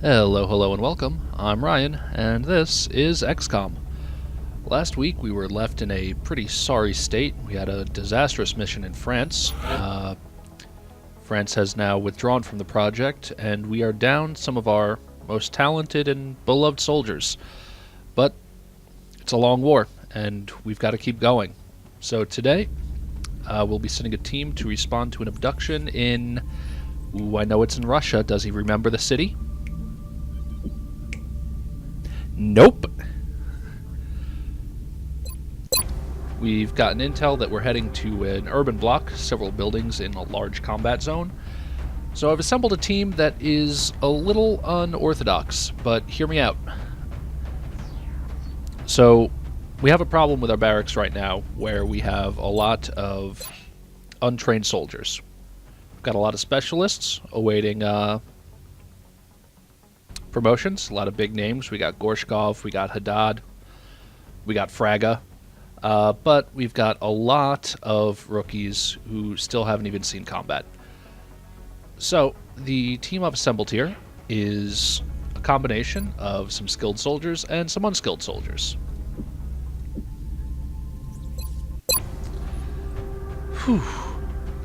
Hello, hello, and welcome. I'm Ryan, and this is Xcom. Last week we were left in a pretty sorry state. We had a disastrous mission in France. France has now withdrawn from the project, and we are down some of our most talented and beloved soldiers. But it's a long war, and we've got to keep going. So today, we'll be sending a team to respond to an abduction in... Ooh, I know it's in Russia. Does he remember the city? Nope. We've gotten intel that we're heading to an urban block, several buildings in a large combat zone. So I've assembled a team that is a little unorthodox, but hear me out. So we have a problem with our barracks right now where we have a lot of untrained soldiers. We've got a lot of specialists awaiting promotions, a lot of big names. We got Gorshkov, we got Haddad, we got Fraga, but we've got a lot of rookies who still haven't even seen combat. So the team I've assembled here is a combination of some skilled soldiers and some unskilled soldiers. Whew.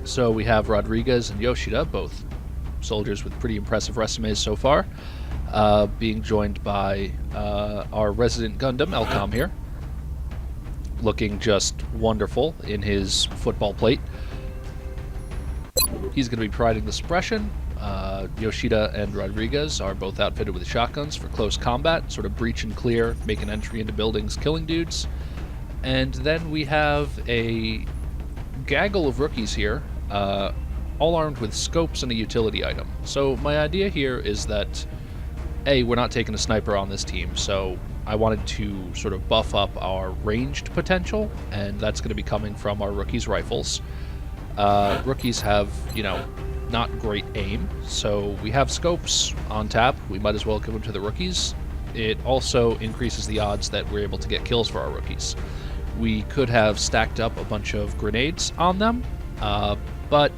So we have Rodriguez and Yoshida, both soldiers with pretty impressive resumes so far. Being joined by our resident Gundam, Xcom here, looking just wonderful in his football plate. He's going to be providing the suppression. Yoshida and Rodriguez are both outfitted with shotguns for close combat, sort of breach and clear, make an entry into buildings, killing dudes. And then we have a gaggle of rookies here, all armed with scopes and a utility item. So my idea here is that we're not taking a sniper on this team, so I wanted to sort of buff up our ranged potential, and that's going to be coming from our rookies' rifles. Rookies have, not great aim, so we have scopes on tap. We might as well give them to the rookies. It also increases the odds that we're able to get kills for our rookies. We could have stacked up a bunch of grenades on them, but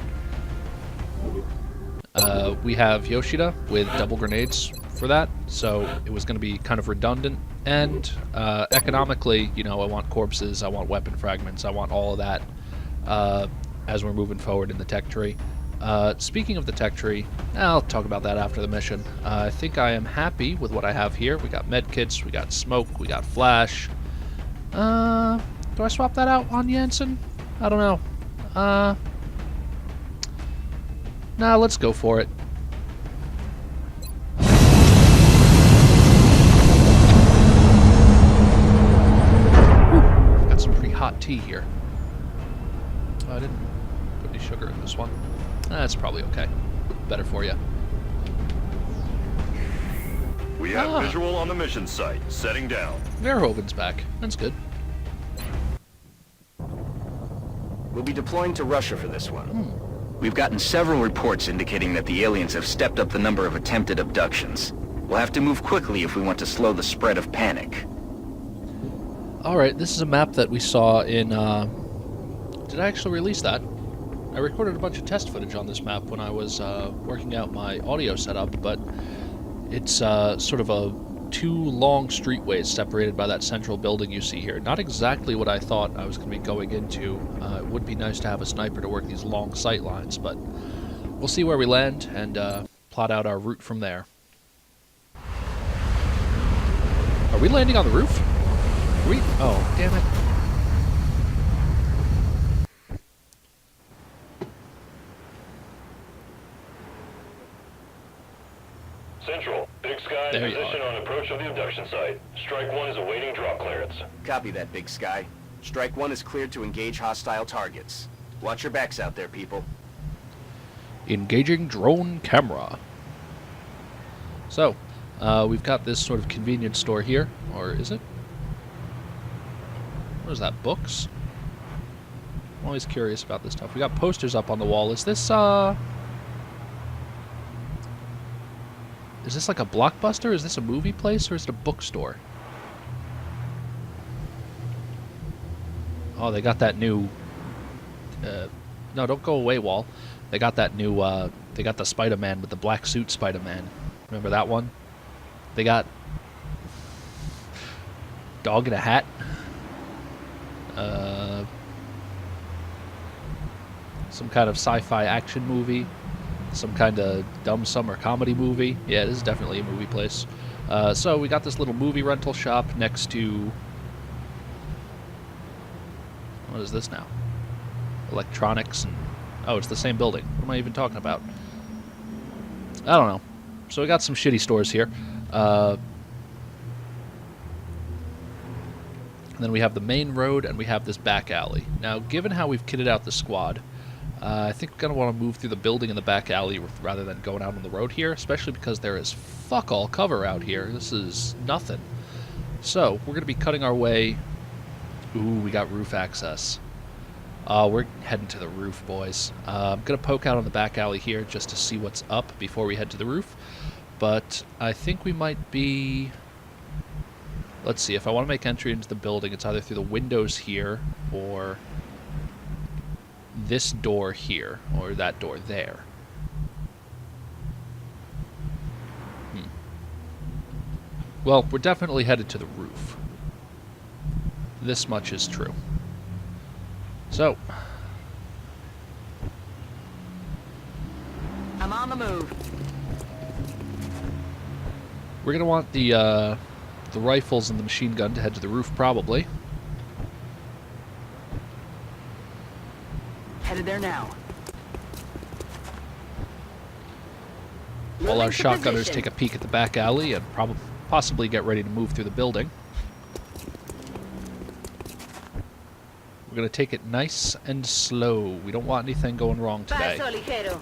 we have Yoshida with double grenades for that, so it was going to be kind of redundant, and economically, I want corpses, I want weapon fragments, I want all of that as we're moving forward in the tech tree. Speaking of the tech tree, I'll talk about that after the mission. I think I am happy with what I have here. We got medkits, we got smoke, we got flash. Do I swap that out on Jansen? I don't know. Nah, let's go for it. Got some pretty hot tea here. Oh, I didn't put any sugar in this one. That's probably okay. Better for you. We have visual on the mission site. Setting down. Verhoeven's back. That's good. We'll be deploying to Russia for this one. We've gotten several reports indicating that the aliens have stepped up the number of attempted abductions. We'll have to move quickly if we want to slow the spread of panic. Alright, this is a map that we saw in, did I actually release that? I recorded a bunch of test footage on this map when I was working out my audio setup, but it's sort of two long streetways separated by that central building you see here. Not exactly what I thought I was going to be going into. It would be nice to have a sniper to work these long sight lines, but we'll see where we land and plot out our route from there. Are we landing on the roof? Are we? Oh, damn it. Central, Big Sky in position on approach of the abduction site. Strike 1 is awaiting drop clearance. Copy that, Big Sky. Strike 1 is cleared to engage hostile targets. Watch your backs out there, people. Engaging drone camera. So, we've got this sort of convenience store here, or is it? What is that, books? I'm always curious about this stuff. We got posters up on the wall. Is this like a Blockbuster? Is this a movie place, or is it a bookstore? Oh, they got that new... no, don't go away, Wall. They got that new, they got the Spider-Man with the black suit Spider-Man. Remember that one? They got dog in a hat. Some kind of sci-fi action movie. Some kind of dumb summer comedy movie. Yeah, this is definitely a movie place. So we got this little movie rental shop next to... What is this now? Electronics and... Oh, it's the same building. What am I even talking about? I don't know. So we got some shitty stores here. And then we have the main road, and we have this back alley. Now, given how we've kitted out the squad, I think we're going to want to move through the building in the back alley rather than going out on the road here, especially because there is fuck all cover out here. This is nothing. So, we're going to be cutting our way... Ooh, we got roof access. We're heading to the roof, boys. I'm going to poke out on the back alley here just to see what's up before we head to the roof. But I think we might be... Let's see, if I want to make entry into the building, it's either through the windows here, or this door here, or that door there. Well, we're definitely headed to the roof. This much is true. So, I'm on the move. we're going to want the rifles and the machine gun to head to the roof, probably. Headed there now. While our Moving to shotgunners position. take a peek at the back alley and possibly get ready to move through the building. We're going to take it nice and slow. We don't want anything going wrong today. Paso ligero.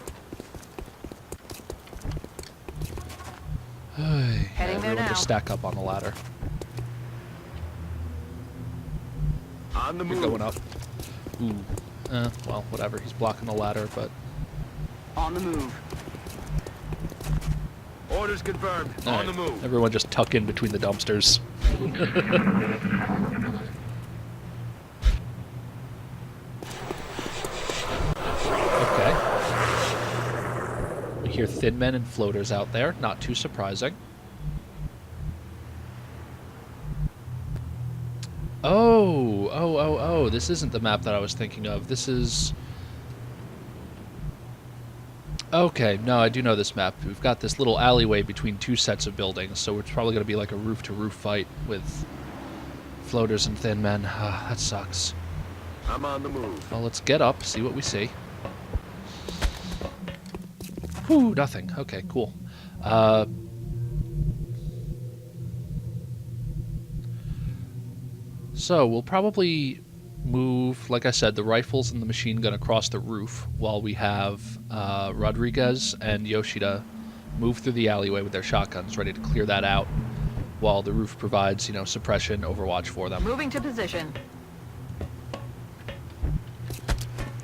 Heading there everyone now. just stack up on the ladder. On the You're move. going up. Ooh. Well, whatever. He's blocking the ladder, but... On the move. Orders confirmed. All On right. the move. Everyone just tuck in between the dumpsters. Okay. We hear thin men and floaters out there. Not too surprising. Oh, this isn't the map that I was thinking of. This is... Okay, no, I do know this map. We've got this little alleyway between two sets of buildings, so it's probably going to be like a roof-to-roof fight with floaters and thin men. That sucks. I'm on the move. Well, let's get up, see what we see. Whew, nothing. Okay, cool. So, we'll probably move, like I said, the rifles and the machine gun across the roof while we have Rodriguez and Yoshida move through the alleyway with their shotguns, ready to clear that out while the roof provides, you know, suppression, overwatch for them. Moving to position.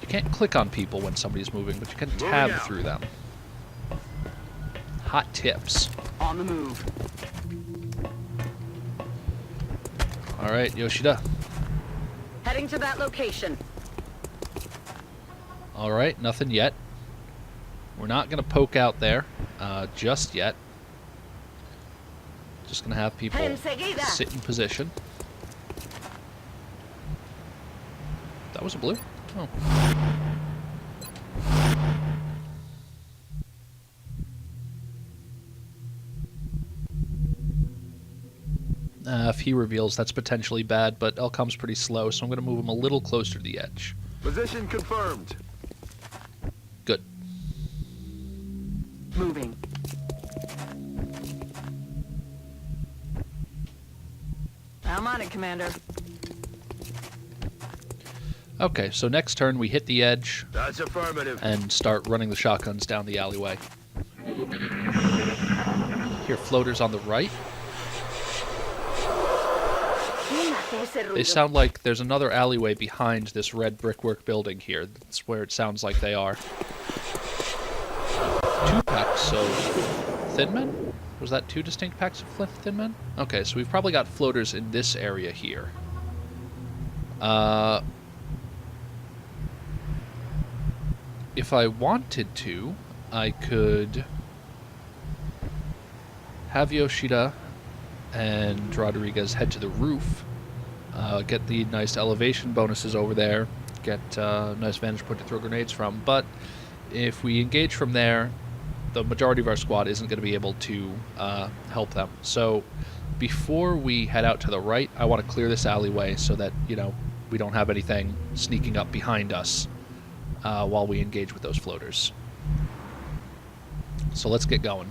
You can't click on people when somebody's moving, but you can tab out. through them. Hot tips. On the move. All right, Yoshida. Heading to that location. All right, nothing yet. We're not going to poke out there just yet. Just going to have people Enseguida. sit in position. That was a blue? Oh. If he reveals, that's potentially bad, but Elcom's pretty slow, so I'm going to move him a little closer to the edge. Position confirmed. Good. Moving. I'm on it, Commander. Okay, so next turn we hit the edge That's affirmative. and start running the shotguns down the alleyway. Hear floaters on the right. They sound like there's another alleyway behind this red brickwork building here. That's where it sounds like they are. 2 packs of thin men? Was that 2 distinct packs of thin men? Okay, so we've probably got floaters in this area here. If I wanted to, I could have Yoshida and Rodriguez head to the roof, get the nice elevation bonuses over there, get a nice vantage point to throw grenades from, but if we engage from there, the majority of our squad isn't going to be able to help them. So before we head out to the right, I want to clear this alleyway so that, you know, we don't have anything sneaking up behind us while we engage with those floaters. So let's get going.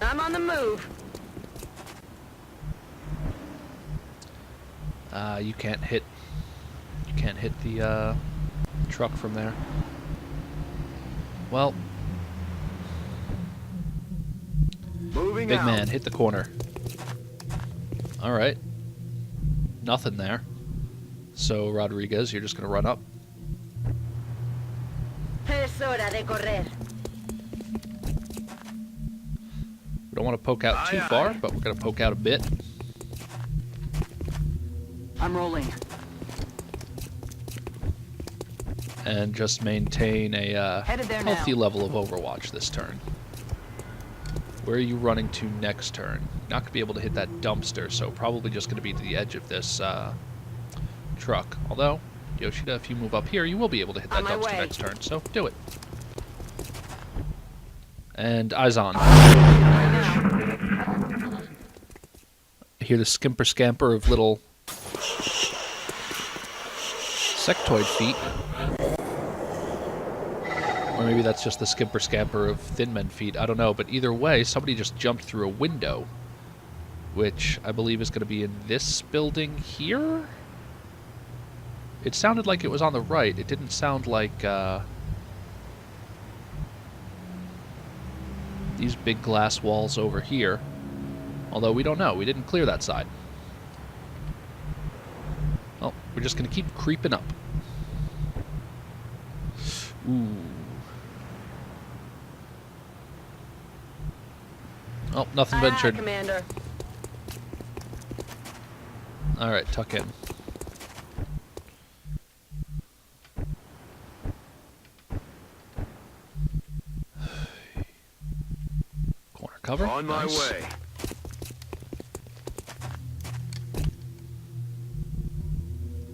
I'm on the move. You can't hit the truck from there. Well, Moving big out. man, hit the corner. All right, nothing there. So Rodriguez, you're just gonna run up. Es hora de correr. We don't want to poke out too far, but we're gonna poke out a bit. I'm rolling. And just maintain a Headed there healthy now. level of Overwatch this turn. Where are you running to next turn? Not going to be able to hit that dumpster, so probably just going to be to the edge of this truck. Although, Yoshida, if you move up here, you will be able to hit that On my dumpster way. next turn, so do it. And eyes on. Right now. I hear the skimper scamper of little sectoid feet. Or maybe that's just the skimper scamper of thin men feet. I don't know, but either way, somebody just jumped through a window, which I believe is going to be in this building here. It sounded like it was on the right. It didn't sound like these big glass walls over here. Although we don't know. We didn't clear that side. Well, we're just going to keep creeping up. Ooh. Oh, nothing Aye, aye, ventured. Commander. Alright, tuck in. Corner cover. On my Nice. way.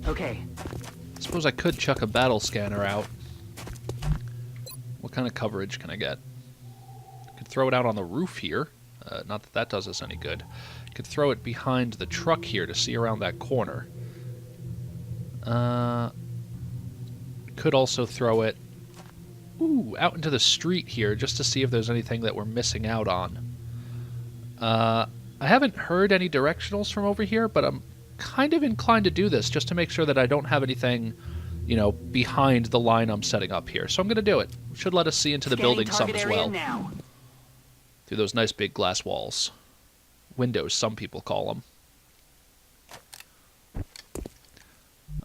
Okay. I suppose I could chuck a battle scanner out. What kind of coverage can I get? I could throw it out on the roof here. Not that that does us any good. I could throw it behind the truck here to see around that corner. Could also throw it out into the street here just to see if there's anything that we're missing out on. I haven't heard any directionals from over here, but I'm kind of inclined to do this just to make sure that I don't have anything, you know, behind the line I'm setting up here. So I'm going to do it. Should let us see into the building some as well. Now. Through those nice big glass walls. Windows, some people call them.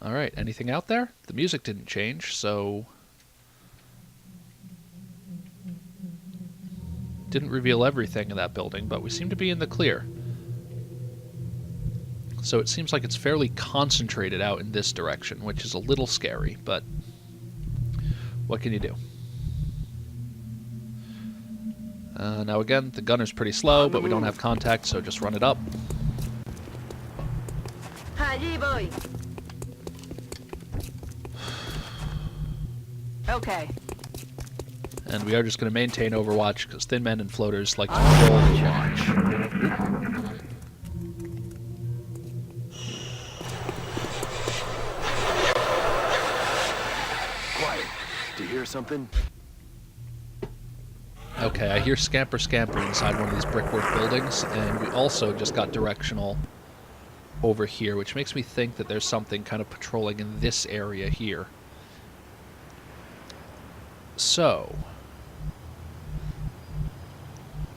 Alright, anything out there? The music didn't change, so... Didn't reveal everything in that building, but we seem to be in the clear. So it seems like it's fairly concentrated out in this direction, which is a little scary, but what can you do? Now again, the gunner's pretty slow, but we don't have contact, so just run it up. Allí voy. Okay. And we are just going to maintain Overwatch, because thin men and floaters like to control the watch. Quiet. Do you hear something? Okay, I hear scamper inside one of these brickwork buildings, and we also just got directional over here, which makes me think that there's something kind of patrolling in this area here. So,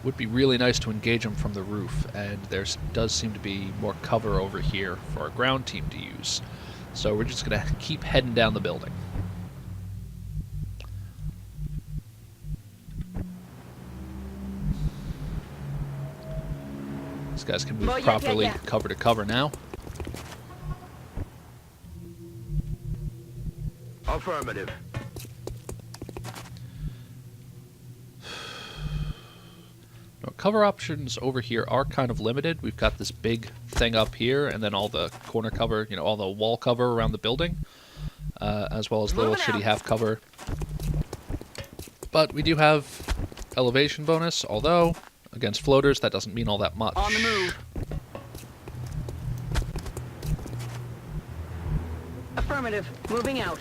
would be really nice to engage them from the roof, and there does seem to be more cover over here for our ground team to use. So we're just going to keep heading down the building. These guys can move properly cover to cover now. cover options over here are kind of limited. We've got this big thing up here, and then all the corner cover, you know, all the wall cover around the building, as well as the little shitty half cover. But we do have elevation bonus, although against floaters that doesn't mean all that much. On the move. Affirmative. Moving out.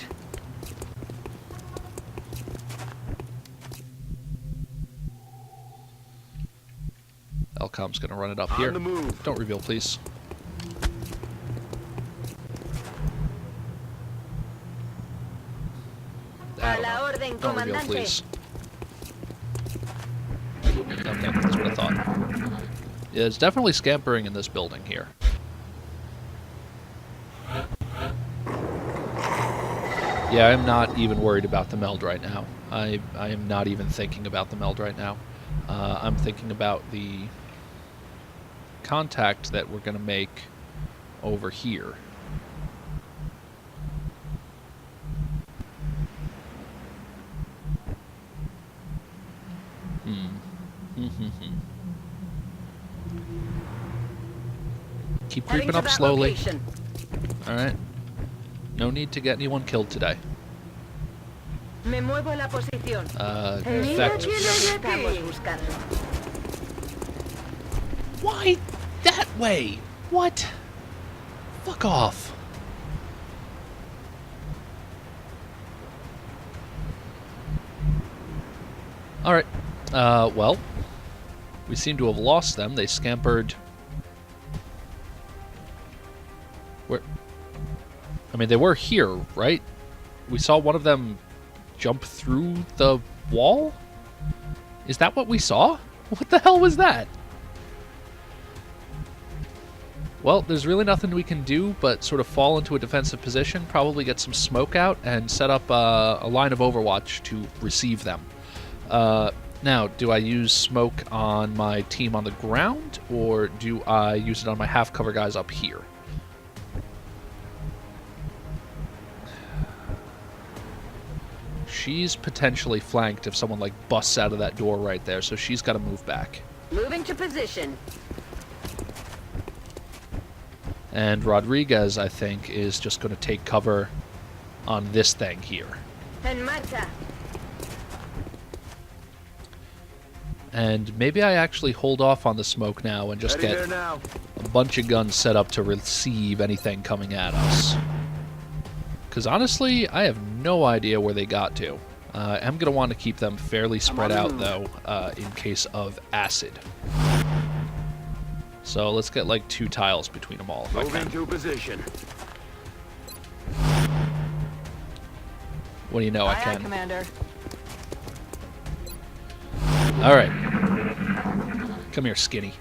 Xcom's gonna run it up here. On the move. Don't reveal, please. I don't know. Don't reveal, please. Okay, that's what I thought. Yeah, it's definitely scampering in this building here. Yeah, I'm not even worried about the meld right now. I am not even thinking about the meld right now. I'm thinking about the contact that we're going to make over here. Keep creeping up slowly. Alright. No need to get anyone killed today. Me muevo la posición. Effect. Why that way? What? Fuck off. Alright. Well, we seem to have lost them. They scampered. Where? I mean, they were here, right? We saw one of them jump through the wall? Is that what we saw? What the hell was that? Well, there's really nothing we can do but sort of fall into a defensive position, probably get some smoke out, and set up a line of overwatch to receive them. Now, do I use smoke on my team on the ground, or do I use it on my half-cover guys up here? She's potentially flanked if someone, like, busts out of that door right there, so she's got to move back. Moving to position. And Rodriguez, I think, is just going to take cover on this thing here. En marcha. And maybe I actually hold off on the smoke now and just get a bunch of guns set up to receive anything coming at us. Because honestly, I have no idea where they got to. I'm going to want to keep them fairly spread out, though, in case of acid. So let's get like 2 tiles between them all if I can. Moving to position. What do you know? I Aye, can. Commander. All right. Come here, skinny.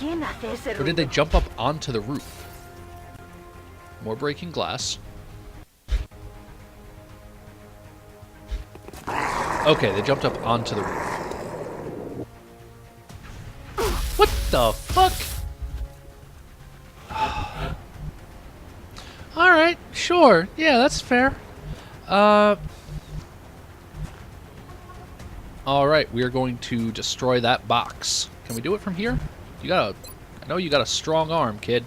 Or did they jump up onto the roof? More breaking glass. Okay, they jumped up onto the roof. What the fuck? Alright, sure. Yeah, that's fair. Alright, we are going to destroy that box. Can we do it from here? You got a... I know you got a strong arm, kid.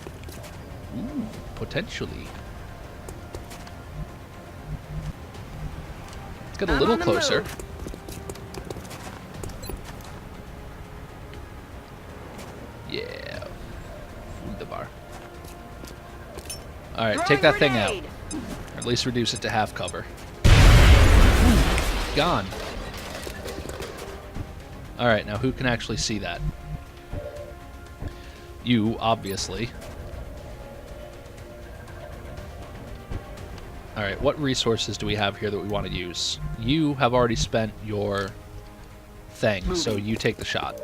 Ooh, potentially. Let's get a little closer. Yeah. Wunderbar. Alright, take that thing out. Or at least reduce it to half cover. Ooh, gone. Alright, now who can actually see that? You, obviously. Alright, what resources do we have here that we want to use? You have already spent your thing, so you take the shot.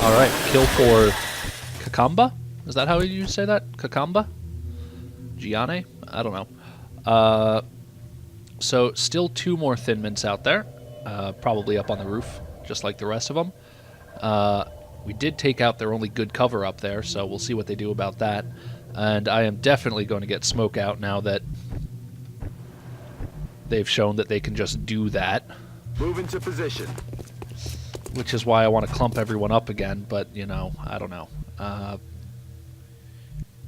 Alright, kill for Kakamba? Is that how you say that? Kakamba? Gianne? I don't know. So, still 2 more thin mints out there. Probably up on the roof, just like the rest of them. We did take out their only good cover up there, so we'll see what they do about that. And I am definitely going to get smoke out now that they've shown that they can just do that. Move into position. Which is why I want to clump everyone up again, but, you know, I don't know.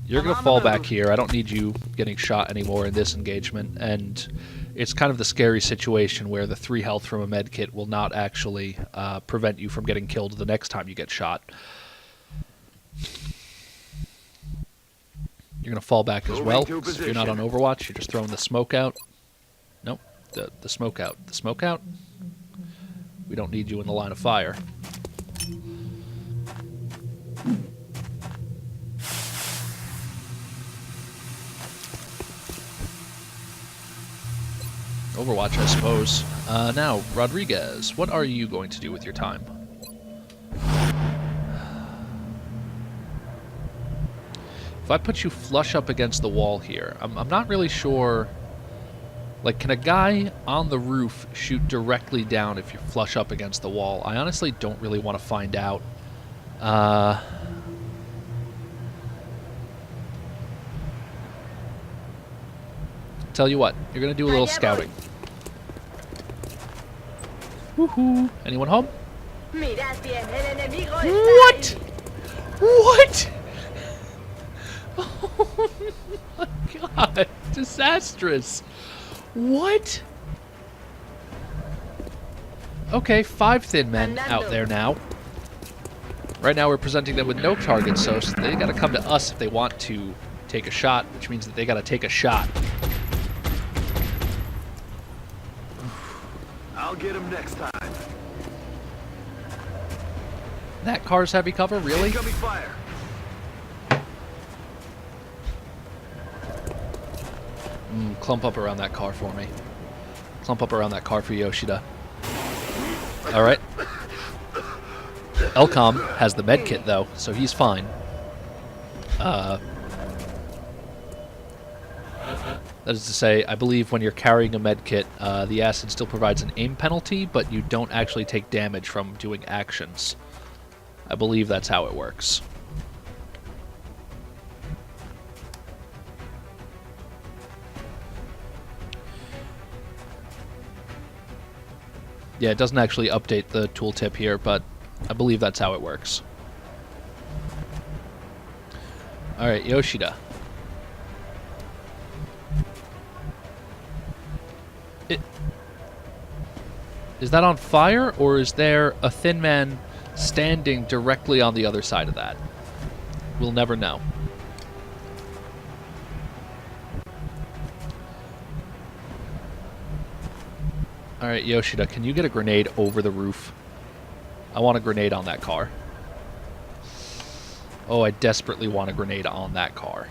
You're going to fall back here. I don't need you getting shot anymore in this engagement, and it's kind of the scary situation where the 3 health from a med kit will not actually prevent you from getting killed the next time you get shot. You're going to fall back as well, so if you're not on Overwatch, you're just throwing the smoke out. Nope, the smoke out. The smoke out? We don't need you in the line of fire. Overwatch, I suppose. Now, Rodriguez, what are you going to do with your time? If I put you flush up against the wall here, I'm not really sure... Like, can a guy on the roof shoot directly down if you're flush up against the wall? I honestly don't really want to find out. Tell you what, you're going to do a little scouting. Woohoo! Anyone home? What? What? Oh my god, disastrous. What? Okay, 5 thin men out there now. Right now we're presenting them with no targets, so they gotta come to us if they want to take a shot, which means that they gotta take a shot. I'll get him next time. That car's heavy cover, really? Incoming fire. Clump up around that car for me. Clump up around that car for Yoshida. Alright. Xcom has the med kit, though, so he's fine. That is to say, I believe when you're carrying a med kit, the acid still provides an aim penalty, but you don't actually take damage from doing actions. I believe that's how it works. Yeah, it doesn't actually update the tooltip here, but I believe that's how it works. Alright, Yoshida. Is that on fire, or is there a thin man standing directly on the other side of that? We'll never know. Alright, Yoshida, can you get a grenade over the roof? I want a grenade on that car. Oh, I desperately want a grenade on that car.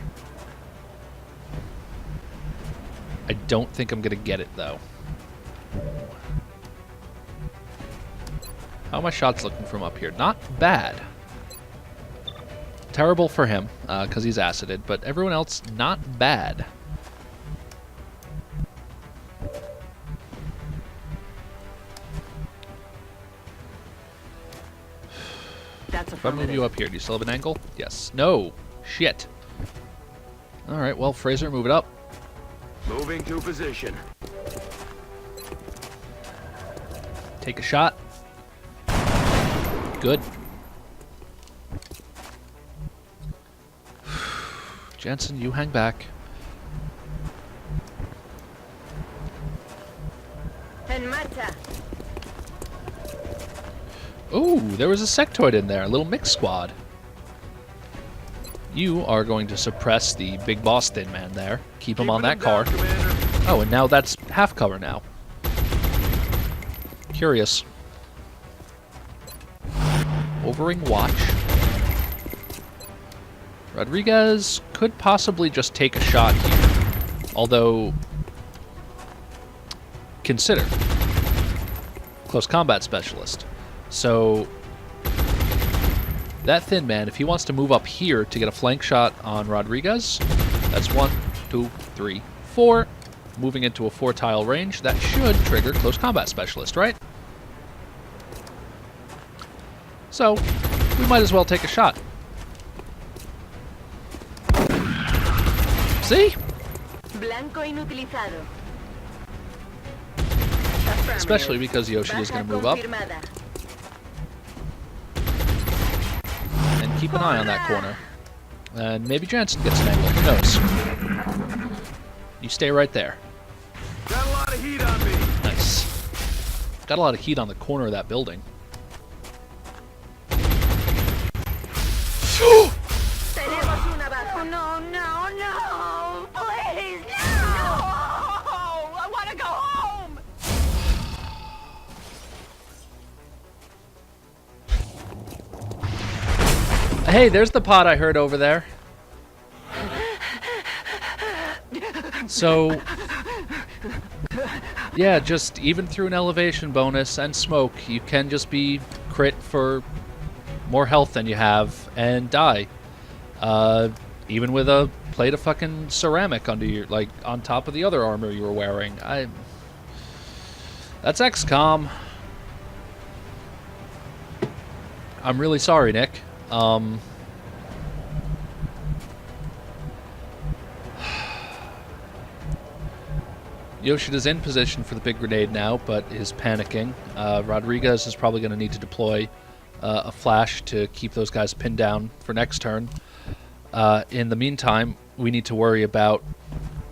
I don't think I'm going to get it, though. How are my shots looking from up here? Not bad. Terrible for him, because he's acided, but everyone else, not bad. If I move you up here, do you still have an angle? Yes. No. Shit. Alright, well, Fraser, move it up. Moving to position. Take a shot. Good. Jensen, you hang back. Ooh, there was a sectoid in there, a little mix squad. You are going to suppress the big boss thin man there. Keep him on that car. Oh, and now that's half cover now. Curious. Overing watch. Rodriguez could possibly just take a shot here. Although, consider. Close combat specialist. So, that thin man, if he wants to move up here to get a flank shot on Rodriguez, that's 1, 2, 3, 4. Moving into a 4-tile range, that should trigger close combat specialist, right? So, we might as well take a shot. See? Blanco inutilizado. especially because Yoshida's going to move up. And keep an eye on that corner. And maybe Jansen gets an angle. Who knows? You stay right there. Got a lot of heat on me. Nice. Got a lot of heat on the corner of that building. No, no, no! Please, no! I want to go home! Hey, there's the pod I heard over there. So, yeah, just even through an elevation bonus and smoke, you can just be crit for more health than you have and die. Even with a plate of fucking ceramic under your, like, on top of the other armor you were wearing. That's Xcom. I'm really sorry, Nick. Yoshida's in position for the big grenade now, but is panicking. Rodriguez is probably going to need to deploy a flash to keep those guys pinned down for next turn. In the meantime, we need to worry about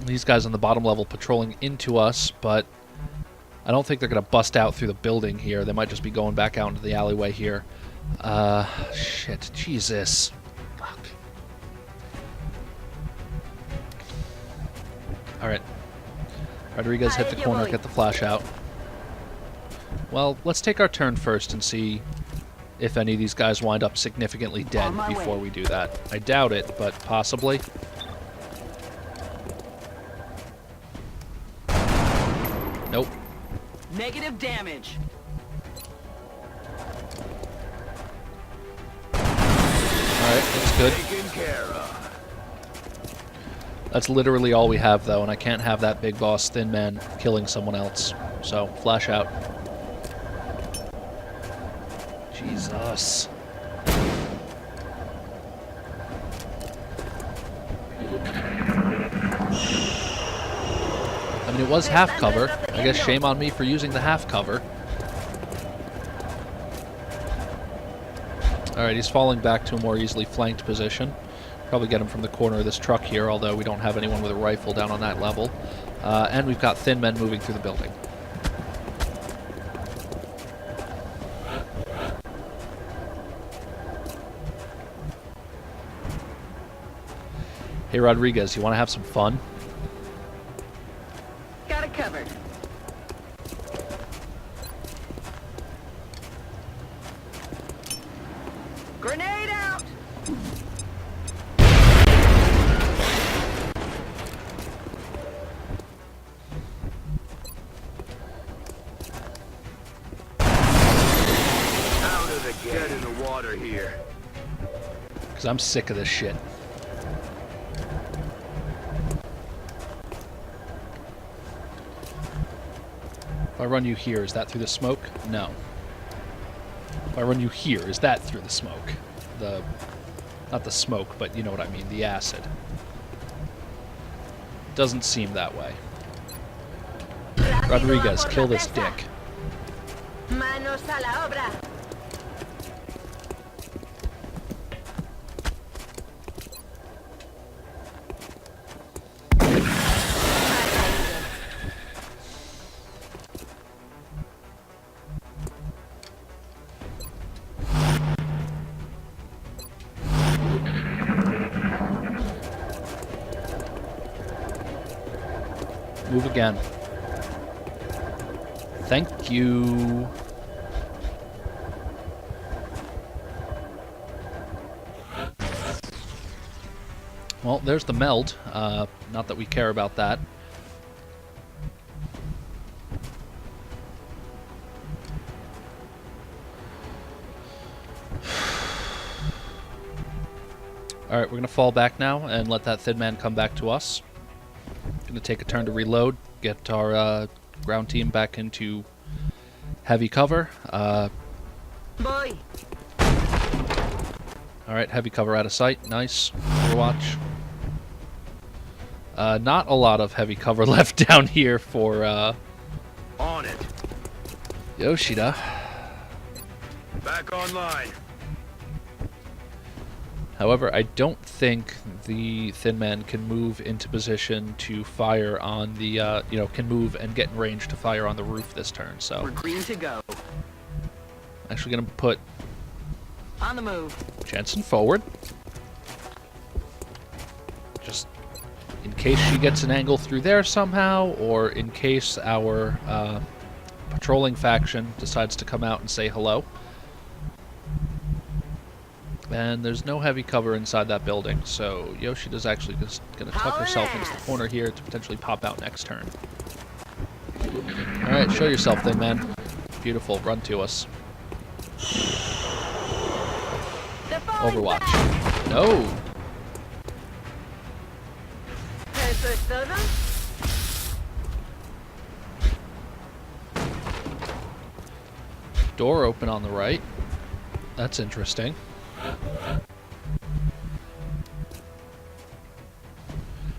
these guys on the bottom level patrolling into us, but I don't think they're going to bust out through the building here. They might just be going back out into the alleyway here. Shit. Jesus. Fuck. Alright. Rodriguez hit the corner, get the flash out. Well, let's take our turn first and see if any of these guys wind up significantly dead before we do that. I doubt it, but possibly. Nope. Negative damage. Alright, that's good. Taken care of. That's literally all we have, though, and I can't have that big boss Thin Man killing someone else. So, flash out. Jesus. I mean, it was half cover. I guess shame on me for using the half cover. Alright, he's falling back to a more easily flanked position. Probably get him from the corner of this truck here, although we don't have anyone with a rifle down on that level. And we've got Thin Men moving through the building. Hey, Rodriguez, you want to have some fun? Got it covered. Grenade out! Out of the get in the water here. Because I'm sick of this shit. If I run you here, is that through the smoke? No. If I run you here, is that through the smoke? Not the smoke, but you know what I mean, the acid. Doesn't seem that way. Rodriguez, kill this dick. Manos a la obra. Move again. Thank you. Well, there's the meld. Not that we care about that. Alright, we're going to fall back now and let that Thin Man come back to us. Going to take a turn to reload, get our ground team back into heavy cover. Boy. Alright, heavy cover out of sight. Nice. Overwatch. Not a lot of heavy cover left down here for On it. Yoshida. Back online. However, I don't think the Thin Man can move into position to fire on the, can move and get in range to fire on the roof this turn, so... We're green to go. Actually gonna put... On the move. Jansen forward. Just in case she gets an angle through there somehow, or in case our patrolling faction decides to come out and say hello. And there's no heavy cover inside that building, so Yoshida's actually just going to tuck herself into the corner here to potentially pop out next turn. Alright, show yourself, Thin Man. Beautiful, run to us. Overwatch. No! Door open on the right. That's interesting.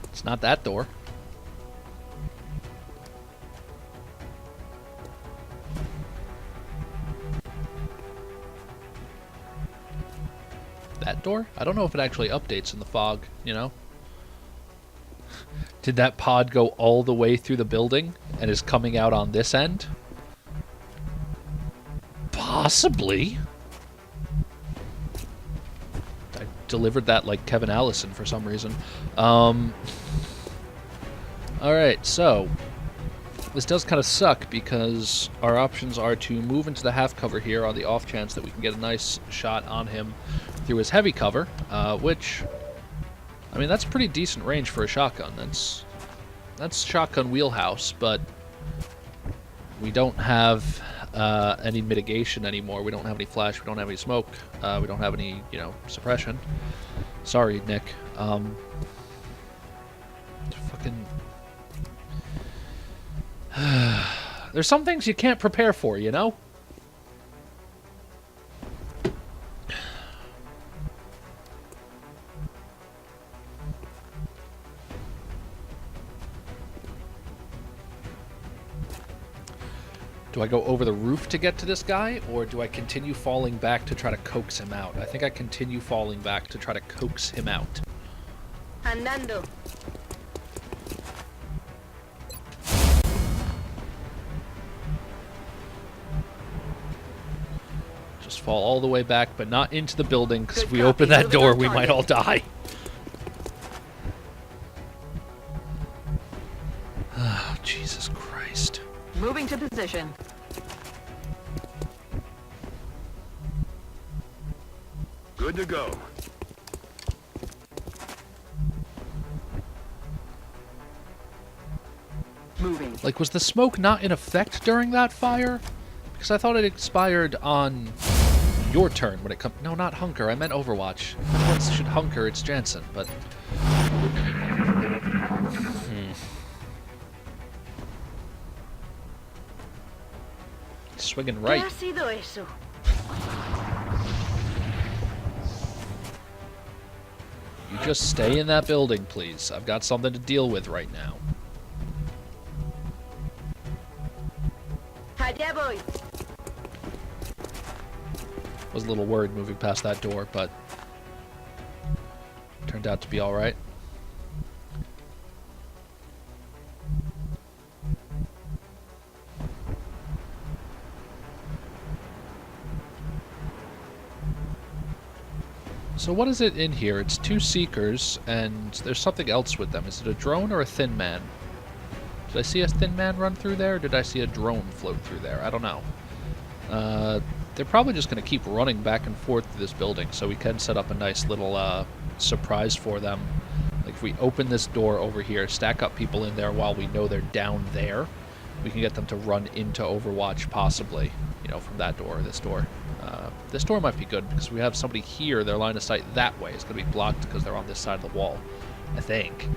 It's not that door. That door? I don't know if it actually updates in the fog, you know? Did that pod go all the way through the building and is coming out on this end? Possibly. I delivered that like Kevin Allison for some reason. Alright, so this does kind of suck because our options are to move into the half cover here on the off chance that we can get a nice shot on him through his heavy cover, which, I mean, that's pretty decent range for a shotgun. That's shotgun wheelhouse, but we don't have any mitigation anymore. We don't have any flash. We don't have any smoke. We don't have any, suppression. Sorry, Nick. Fucking. There's some things you can't prepare for, you know? Do I go over the roof to get to this guy, or do I continue falling back to try to coax him out? I think I continue falling back to try to coax him out. Andando. Just fall all the way back, but not into the building, because if we open that door, we might all die. Oh, Jesus Christ. Moving to position. Good to go. Moving. Like, was the smoke not in effect during that fire? Because I thought it expired on your turn when it comes... No, not Hunker. I meant Overwatch. If anyone should Hunker, it's Jansen, but... Swinging right. You just stay in that building, please. I've got something to deal with right now. Was a little worried moving past that door, but turned out to be all right. So what is it in here? It's two Seekers, and there's something else with them. Is it a drone or a Thin Man? Did I see a Thin Man run through there, or did I see a drone float through there? I don't know. They're probably just going to keep running back and forth through this building, so we can set up a nice little surprise for them. Like, if we open this door over here, stack up people in there while we know they're down there, we can get them to run into Overwatch, possibly, from that door or this door. This door might be good, because we have somebody here, their line of sight that way is going to be blocked because they're on this side of the wall, I think.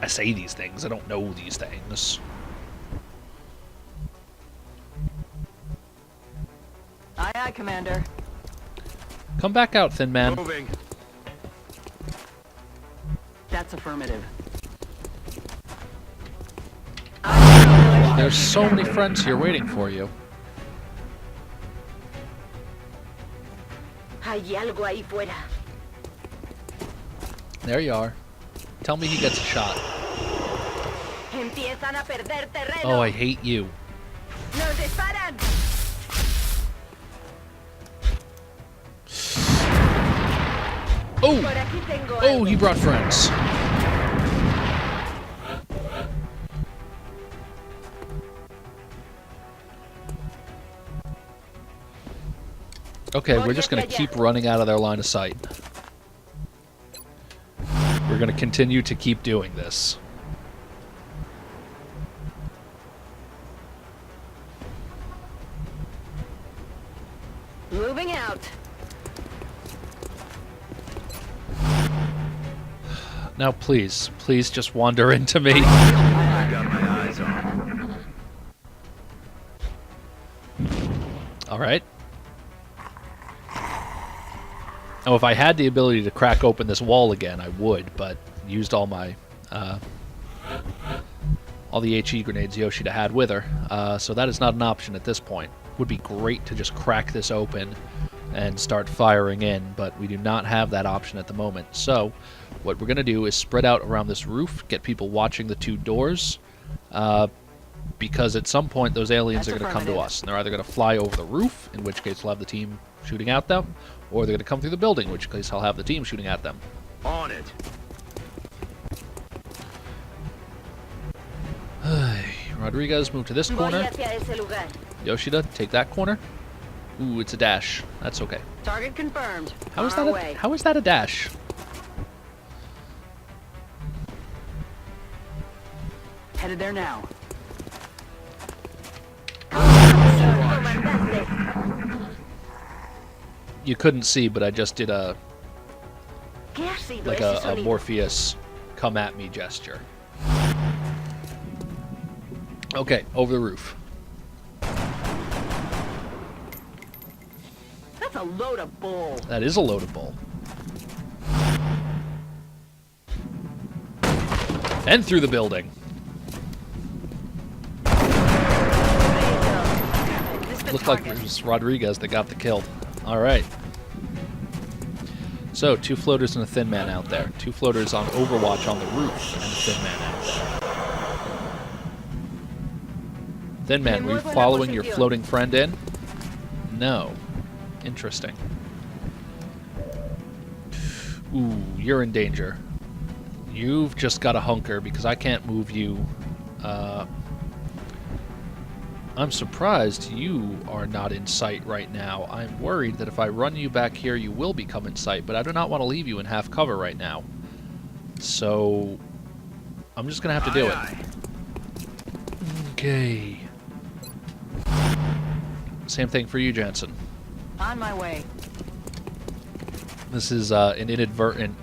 I say these things, I don't know these things. Aye, aye, Commander. Come back out, Thin Man. Moving. That's affirmative. There's so many friends here waiting for you. Hay algo ahí fuera. There you are. Tell me he gets a shot. Empiezan a perder terreno. Oh, I hate you. Nos disparan. Oh! Por aquí tengo Oh, algo. he brought friends. Okay, we're just going to keep running out of their line of sight. We're going to continue to keep doing this. Moving out. Now, please just wander into me. I got my eyes on. All right. Now, if I had the ability to crack open this wall again, I would, but used all my, all the HE grenades Yoshida had with her, so that is not an option at this point. Would be great to just crack this open and start firing in, but we do not have that option at the moment. So, what we're going to do is spread out around this roof, get people watching the two doors, because at some point those aliens are going to come to us, and they're either going to fly over the roof, in which case we'll have the team shooting at them, or they're going to come through the building, in which case I'll have the team shooting at them. On it. Rodriguez, move to this Voy corner. hacia ese lugar. Yoshida, take that corner. Ooh, it's a dash. That's okay. Target confirmed. How is On that? our way. How is that a dash? Headed there now. You couldn't see, but I just did a ¿Qué ha sido like ese a sonido? Morpheus come at me gesture. Okay, over the roof. That's a load of bull. That is a load of bull. And through the building. Looked like it was Rodriguez that got the kill. Alright. So, 2 floaters and a thin man out there. 2 floaters on Overwatch on the roof and a thin man out there. Thin man, were you following your floating friend in? No. Interesting. Ooh, you're in danger. You've just got to hunker because I can't move you. I'm surprised you are not in sight right now. I'm worried that if I run you back here, you will become in sight, but I do not want to leave you in half cover right now. So, I'm just going to have to do it. Okay. Same thing for you, Jansen. On my way. This is an inadvertent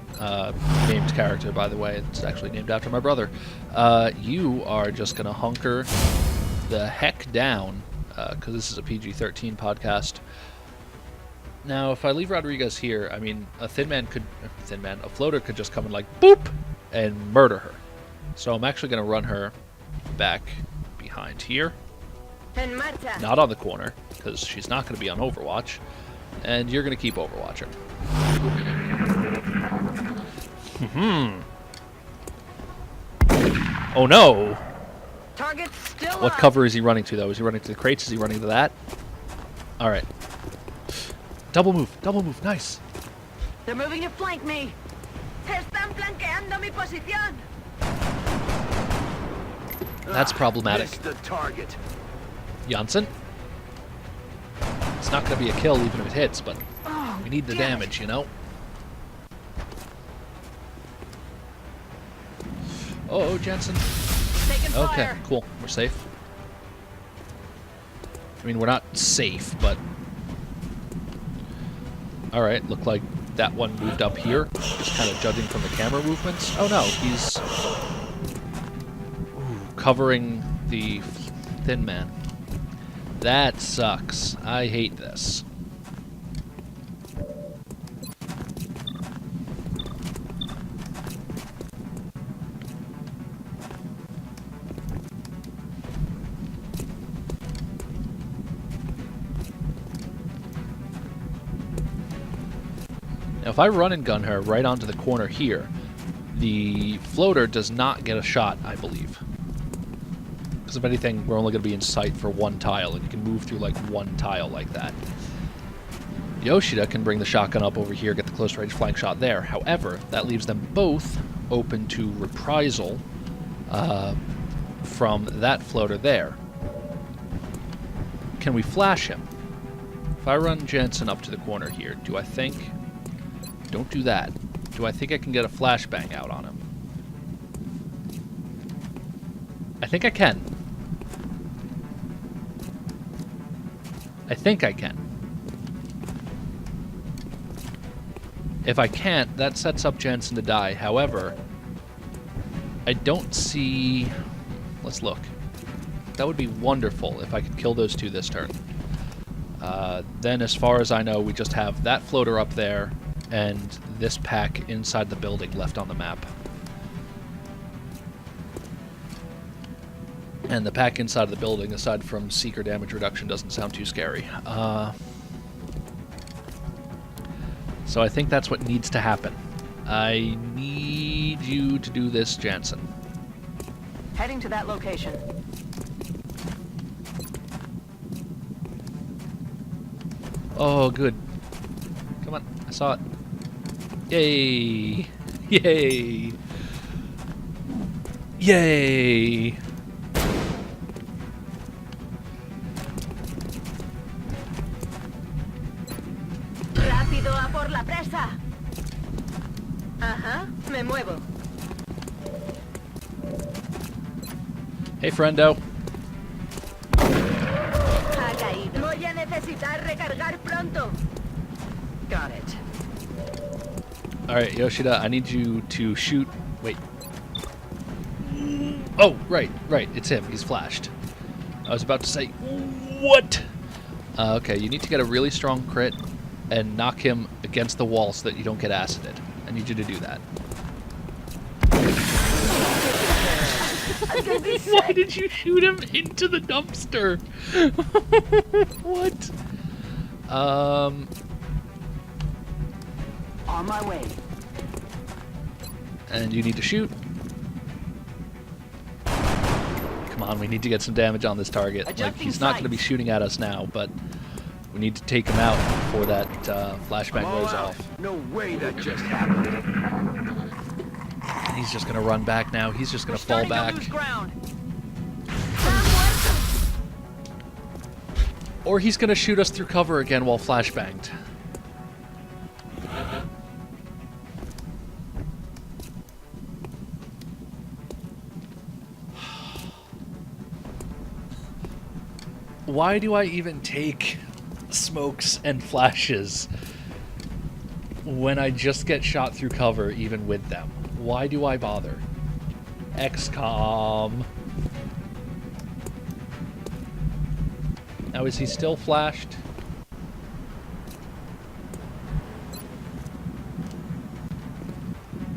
named character, by the way. It's actually named after my brother. You are just going to hunker the heck down, because this is a PG-13 podcast. Now, if I leave Rodriguez here, I mean, a floater could just come and like, boop, and murder her. So I'm actually going to run her back behind here. En marcha. Not on the corner, because she's not going to be on Overwatch. And you're going to keep Overwatching. Oh no! Target still What up. cover is he running to, though? Is he running to the crates? Is he running to that? Alright. Double move, nice. They're moving to flank me. Están flanqueando mi posición. That's problematic. Missed the target. Janssen? It's not going to be a kill even if it hits, but Oh, we need the damn it. damage, you know? Oh, Janssen. Taking Okay, fire. cool. We're safe. I mean, we're not safe, but... Alright, looked like that one moved up here. Just kind of judging from the camera movements. Oh no, he's... covering the thin man. That sucks. I hate this. Now, if I run and gun her right onto the corner here, the floater does not get a shot, I believe. Because if anything, we're only going to be in sight for one tile, and you can move through like one tile like that. Yoshida can bring the shotgun up over here, get the close range flank shot there. However, that leaves them both open to reprisal from that floater there. Can we flash him? If I run Jensen up to the corner here, do I think... Don't do that. Do I think I can get a flashbang out on him? I think I can. I think I can. If I can't, that sets up Jensen to die. However, I don't see... Let's look. That would be wonderful if I could kill those two this turn. Then, as far as I know, we just have that floater up there and this pack inside the building left on the map. And the pack inside of the building, aside from seeker damage reduction, doesn't sound too scary. So I think that's what needs to happen. I need you to do this, Jansen. Heading to that location. Oh, good. Come on, I saw it. Yay! Yay! Yay! Rápido a por la presa. Ajá, me muevo. Hey, friendo. Ha caído. Voy a necesitar recargar pronto. Got it. Alright, Yoshida, I need you to shoot... Wait. Oh, right. It's him. He's flashed. I was about to say... What? Okay, you need to get a really strong crit and knock him against the wall so that you don't get acided. I need you to do that. Why did you shoot him into the dumpster? What? On my way. And you need to shoot. Come on, we need to get some damage on this target. Like, he's not going to be shooting at us now, but we need to take him out before that flashbang goes off. No way that just happened. He's just going to run back now. He's just going to fall back. Or he's going to shoot us through cover again while flashbanged. Why do I even take smokes and flashes when I just get shot through cover even with them? Why do I bother? Xcom. Now, is he still flashed?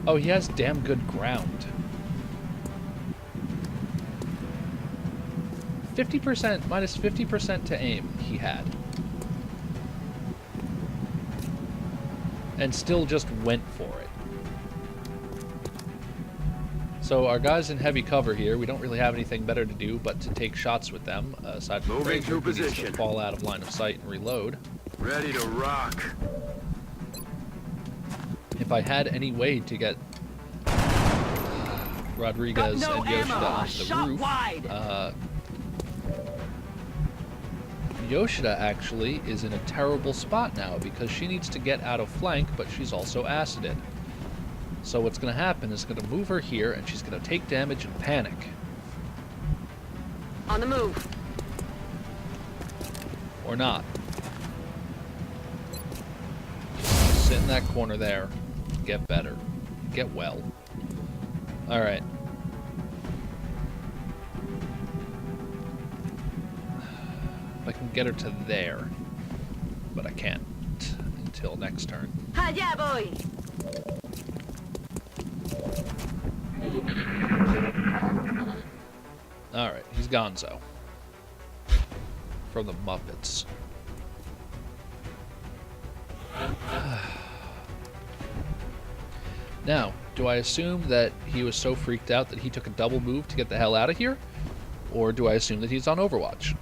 Oh, he has damn good ground. 50%, minus 50% to aim, he had. And still just went for it. So our guys in heavy cover here, we don't really have anything better to do but to take shots with them, aside from Moving to Fraser, who needs to position. fall out of line of sight and reload. Ready to rock. If I had any way to get Rodriguez and Yoshida onto the roof, Yoshida actually is in a terrible spot now because she needs to get out of flank, but she's also acided. So what's going to happen is going to move her here, and she's going to take damage and panic. On the move. Or not. Just sit in that corner there. Get better. Get well. Alright. If I can get her to there. But I can't until next turn. Allá voy. Alright, he's Gonzo. From the Muppets. Now, do I assume that he was so freaked out that he took a double move to get the hell out of here? Or do I assume that he's on Overwatch?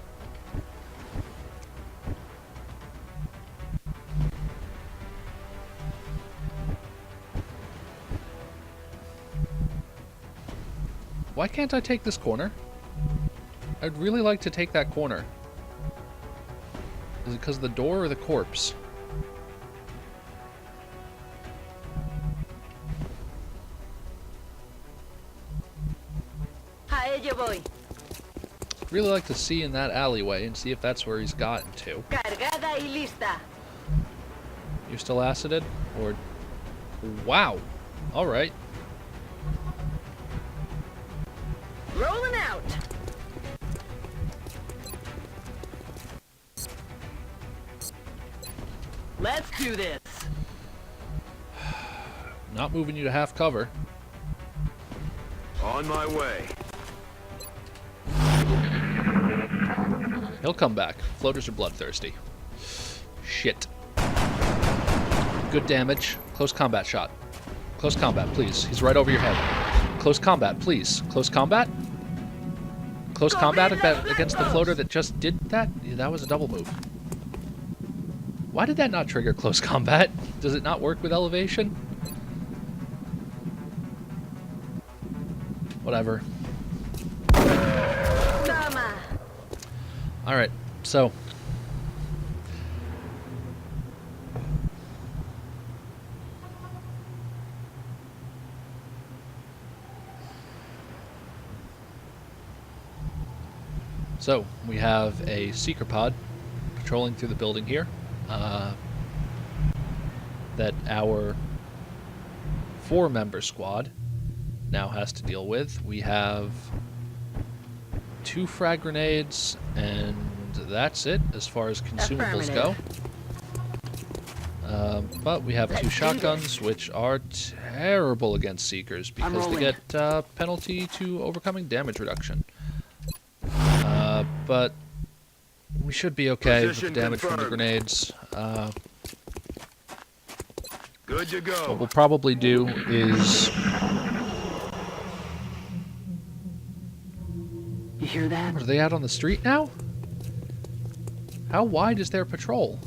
Why can't I take this corner? I'd really like to take that corner. Is it because of the door or the corpse? A ello voy. I'd really like to see in that alleyway and see if that's where he's gotten to. Cargada y lista. You're still acided? Or... Wow! Alright. Rolling out. Let's do this. Not moving you to half cover. On my way. He'll come back. Floaters are bloodthirsty. Shit. Good damage. Close combat shot. Close combat, please. He's right over your head. Close combat, please. Close combat? Close combat against the floater that just did that? Yeah, that was a double move. Why did that not trigger close combat? Does it not work with elevation? Whatever. Toma. Alright, so... So, we have a seeker pod patrolling through the building here that our 4-member squad now has to deal with. We have 2 frag grenades, and that's it as far as consumables go. But we have 2 shotguns, which are terrible against seekers because they get penalty to overcoming damage reduction. But we should be okay with the damage from the grenades. Good to go. What we'll probably do is... You hear that? Are they out on the street now? How wide is their patrol?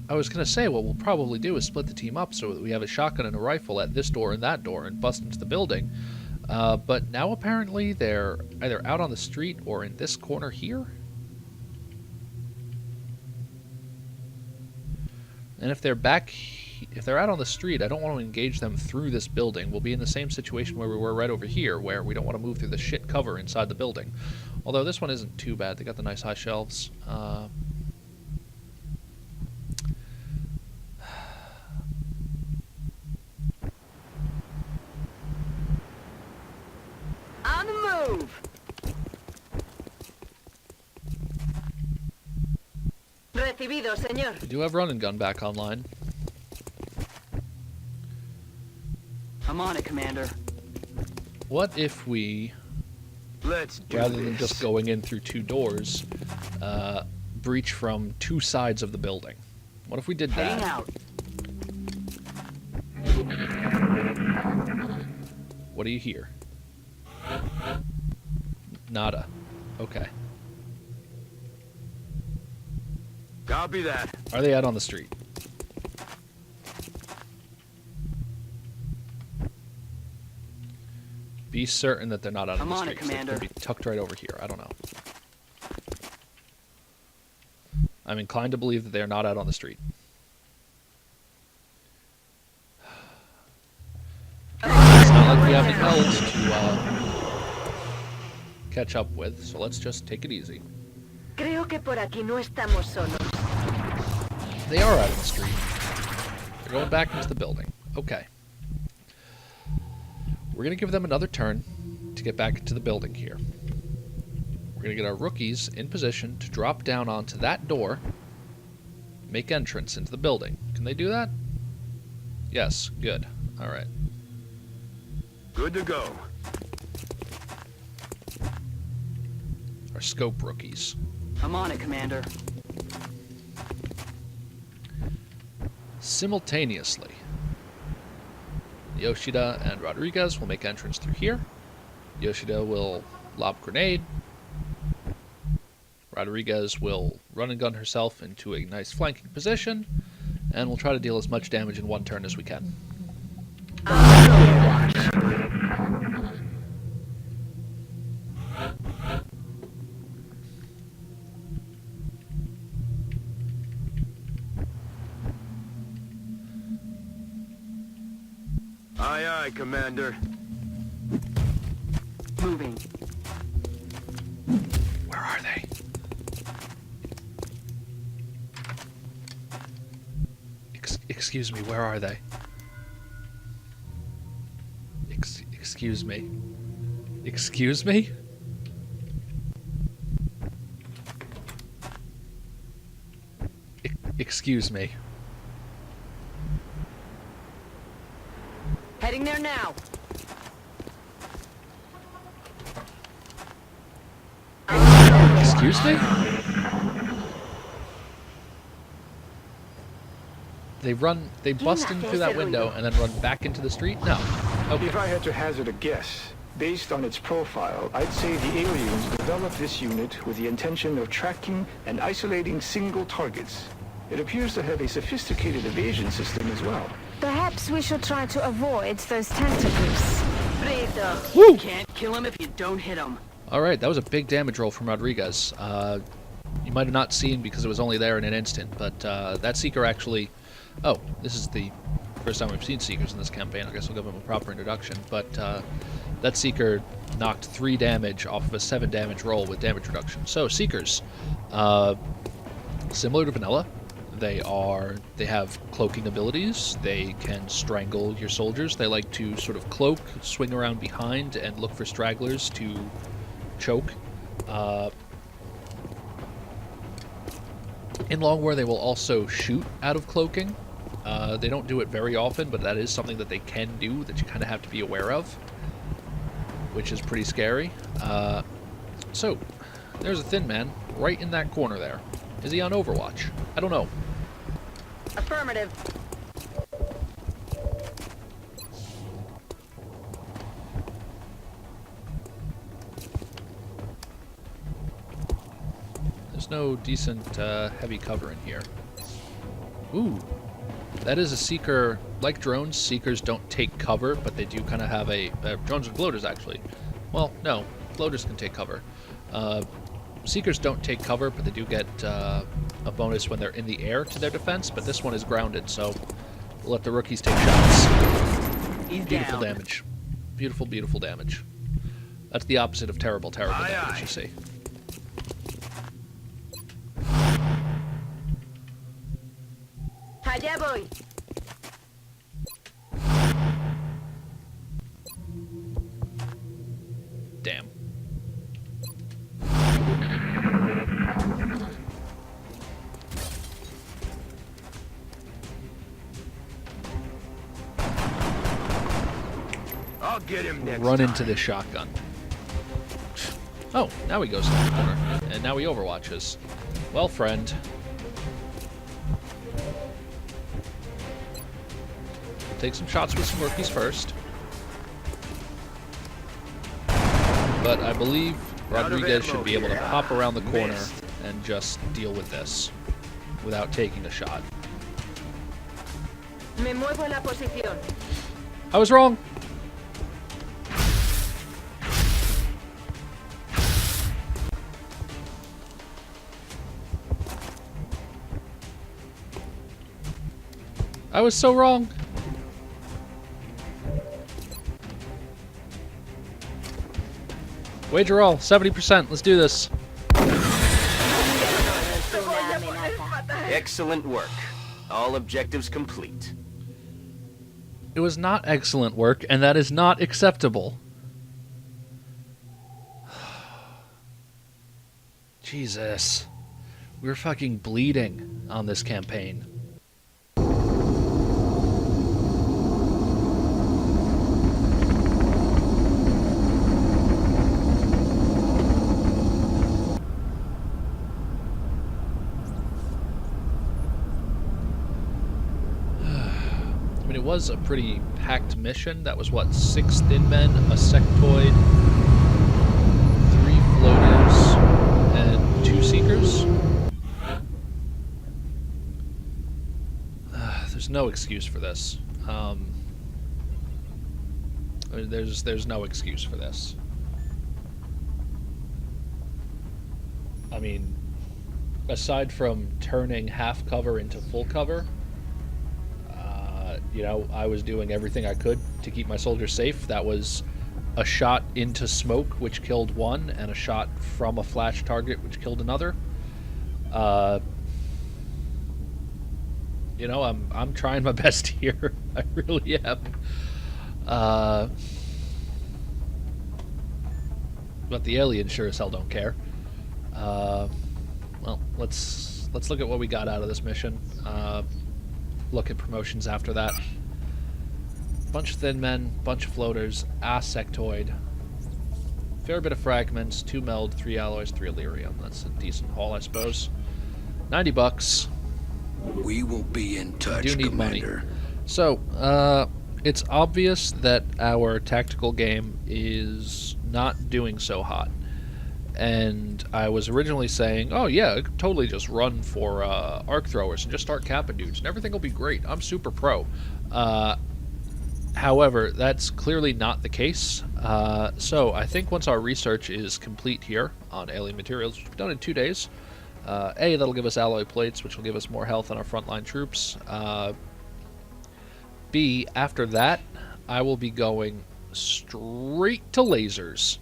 I was going to say what we'll probably do is split the team up so that we have a shotgun and a rifle at this door and that door and bust into the building. But now apparently they're either out on the street or in this corner here. And if they're out on the street, I don't want to engage them through this building. We'll be in the same situation where we were right over here, where we don't want to move through the shit cover inside the building. Although this one isn't too bad. They got the nice high shelves. On the move. Recibido, señor. We do have run and gun back online. I'm on it, Commander. What if we, Let's do rather this. than just going in through 2 doors, breach from 2 sides of the building? What if we did Heading that? out. What do you hear? Nada. Okay. Copy that. Are they out on the street? Be certain that they're not out on the I'm on street. it, 'Cause they Commander. could be tucked right over here. I don't know. I'm inclined to believe that they are not out on the street. It's not like we have any elves to catch up with, so let's just take it easy. Creo que por aquí no estamos solos. They are out on the street. They're going back into the building. Okay. We're going to give them another turn to get back into the building here. We're going to get our rookies in position to drop down onto that door, make entrance into the building. Can they do that? Yes, good. Alright. Good to go. Our scope rookies. I'm on it, Commander. simultaneously. Yoshida and Rodriguez will make entrance through here. Yoshida will lob grenade. Rodriguez will run and gun herself into a nice flanking position, and we'll try to deal as much damage in one turn as we can. Aye, aye, Commander. Moving. Where are they? Excuse me, where are they? Excuse me. Excuse me? Excuse me. Heading there now. Excuse me? They bust in through that window and then run back into the street? No. Okay. If I had to hazard a guess, based on its profile, I'd say the aliens developed this unit with the intention of tracking and isolating single targets. It appears to have a sophisticated evasion system as well. Perhaps we should try to avoid those tentacles. Preto. Woo! You can't kill him if you don't hit him. Alright, that was a big damage roll from Rodriguez. You might have not seen because it was only there in an instant, but that Seeker actually... Oh, this is the first time we've seen Seekers in this campaign. I guess we'll give him a proper introduction. But that Seeker knocked 3 damage off of a 7 damage roll with damage reduction. So, Seekers. Similar to Vanilla. They have cloaking abilities. They can strangle your soldiers. They like to sort of cloak, swing around behind, and look for stragglers to choke. In Long War, they will also shoot out of cloaking. They don't do it very often, but that is something that they can do that you kind of have to be aware of, which is pretty scary. So, there's a Thin Man right in that corner there. Is he on Overwatch? I don't know. Affirmative. There's no decent heavy cover in here. Ooh. That is a Seeker. Like drones, Seekers don't take cover, but they do kind of have a... drones and floaters, actually. Well, no. Floaters can take cover. Seekers don't take cover, but they do get a bonus when they're in the air to their defense, but this one is grounded, so we'll let the rookies take shots. He's Beautiful down. damage. Beautiful, beautiful damage. That's the opposite of terrible, terrible Aye, damage, aye. you see. Allá voy. Damn. I'll get him next Run time. into this shotgun. Oh, now he goes in the corner. And now he overwatches. Well, friend. Take some shots with some rookies first. But I believe Rodriguez should be able to pop around the corner and just deal with this without taking a shot. Me muevo en la posición. I was wrong. I was so wrong. Wager all, 70%. Let's do this. Excellent work. All objectives complete. It was not excellent work, and that is not acceptable. Jesus. We're fucking bleeding on this campaign. was a pretty packed mission. That was, what, 6 thin men, a sectoid, 3 floaters, and 2 seekers? There's no excuse for this. There's no excuse for this. I mean, aside from turning half cover into full cover, you know, I was doing everything I could to keep my soldiers safe. That was a shot into smoke, which killed one, and a shot from a flash target, which killed another. You know, I'm trying my best here. I really am. But the aliens sure as hell don't care. Well, let's look at what we got out of this mission. Look at promotions after that. Bunch of thin men, bunch of floaters, a sectoid, fair bit of fragments, 2 meld, 3 alloys, 3 Illyrium. That's a decent haul, I suppose. $90. We will be in touch, Do need Commander. money. So, it's obvious that our tactical game is not doing so hot. And I was originally saying, oh yeah, I could totally just run for arc throwers and just start capping dudes and everything will be great. I'm super pro. However, that's clearly not the case. So I think once our research is complete here on alien materials, which we've done in 2 days, A, that'll give us alloy plates, which will give us more health on our frontline troops. B, after that, I will be going straight to lasers.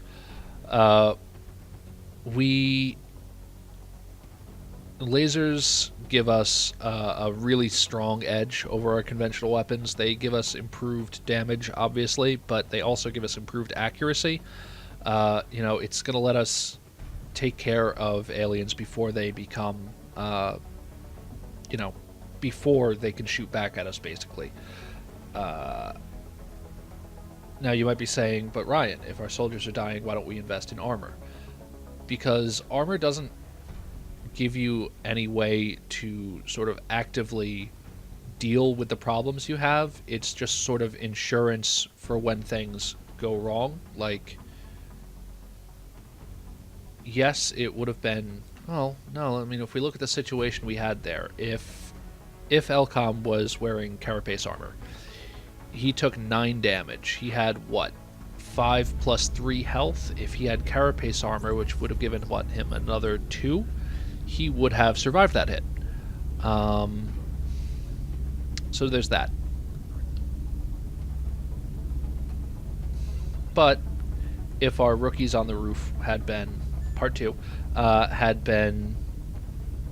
Lasers give us a really strong edge over our conventional weapons. They give us improved damage, obviously, but they also give us improved accuracy. You know, it's going to let us take care of aliens before they become, you know, before they can shoot back at us, basically. Now, you might be saying, but Ryan, if our soldiers are dying, why don't we invest in armor? Because armor doesn't give you any way to sort of actively deal with the problems you have. It's just sort of insurance for when things go wrong. Like, yes, it would have been... Well, no, I mean, if we look at the situation we had there, if Xcom was wearing carapace armor, he took 9 damage. He had, what, 5 plus 3 health? If he had carapace armor, which would have given, what, him another 2, he would have survived that hit. So there's that. But if our rookies on the roof had been, part 2, had been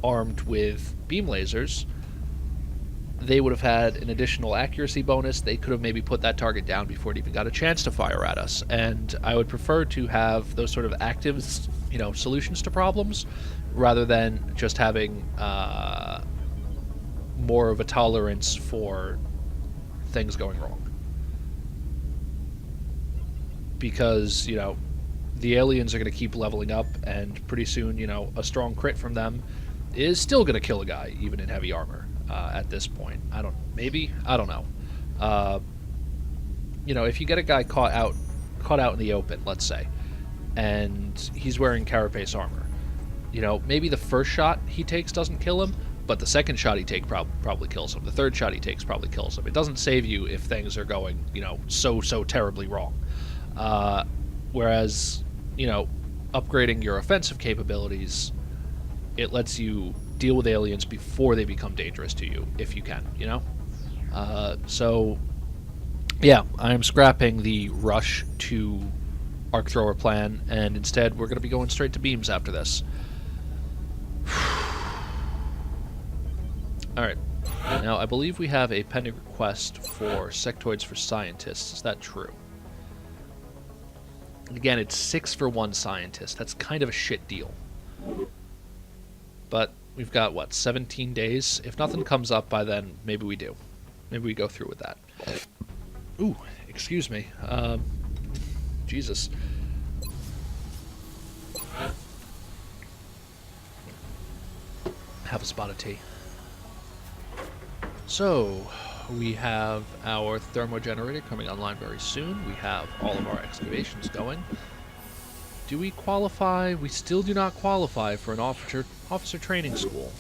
armed with beam lasers, they would have had an additional accuracy bonus. They could have maybe put that target down before it even got a chance to fire at us. And I would prefer to have those sort of active, you know, solutions to problems, rather than just having more of a tolerance for things going wrong. Because, you know, the aliens are going to keep leveling up, and pretty soon, you know, a strong crit from them is still going to kill a guy, even in heavy armor. At this point, I don't know. You know, if you get a guy caught out in the open, let's say, and he's wearing carapace armor, you know, maybe the first shot he takes doesn't kill him, but the second shot he takes probably kills him. The third shot he takes probably kills him. It doesn't save you if things are going, you know, so terribly wrong. Whereas, you know, upgrading your offensive capabilities, it lets you deal with aliens before they become dangerous to you, if you can, you know? So, yeah, I am scrapping the rush to arc thrower plan, and instead we're going to be going straight to beams after this. Alright, now I believe we have a pending request for sectoids for scientists. Is that true? Again, it's 6 for 1 scientist. That's kind of a shit deal. But we've got, what, 17 days? If nothing comes up by then, maybe we do. Maybe we go through with that. Ooh, excuse me. Jesus. Have a spot of tea. So, We have our thermo generator coming online very soon. We have all of our excavations going. Do we qualify? We still do not qualify for an officer training school.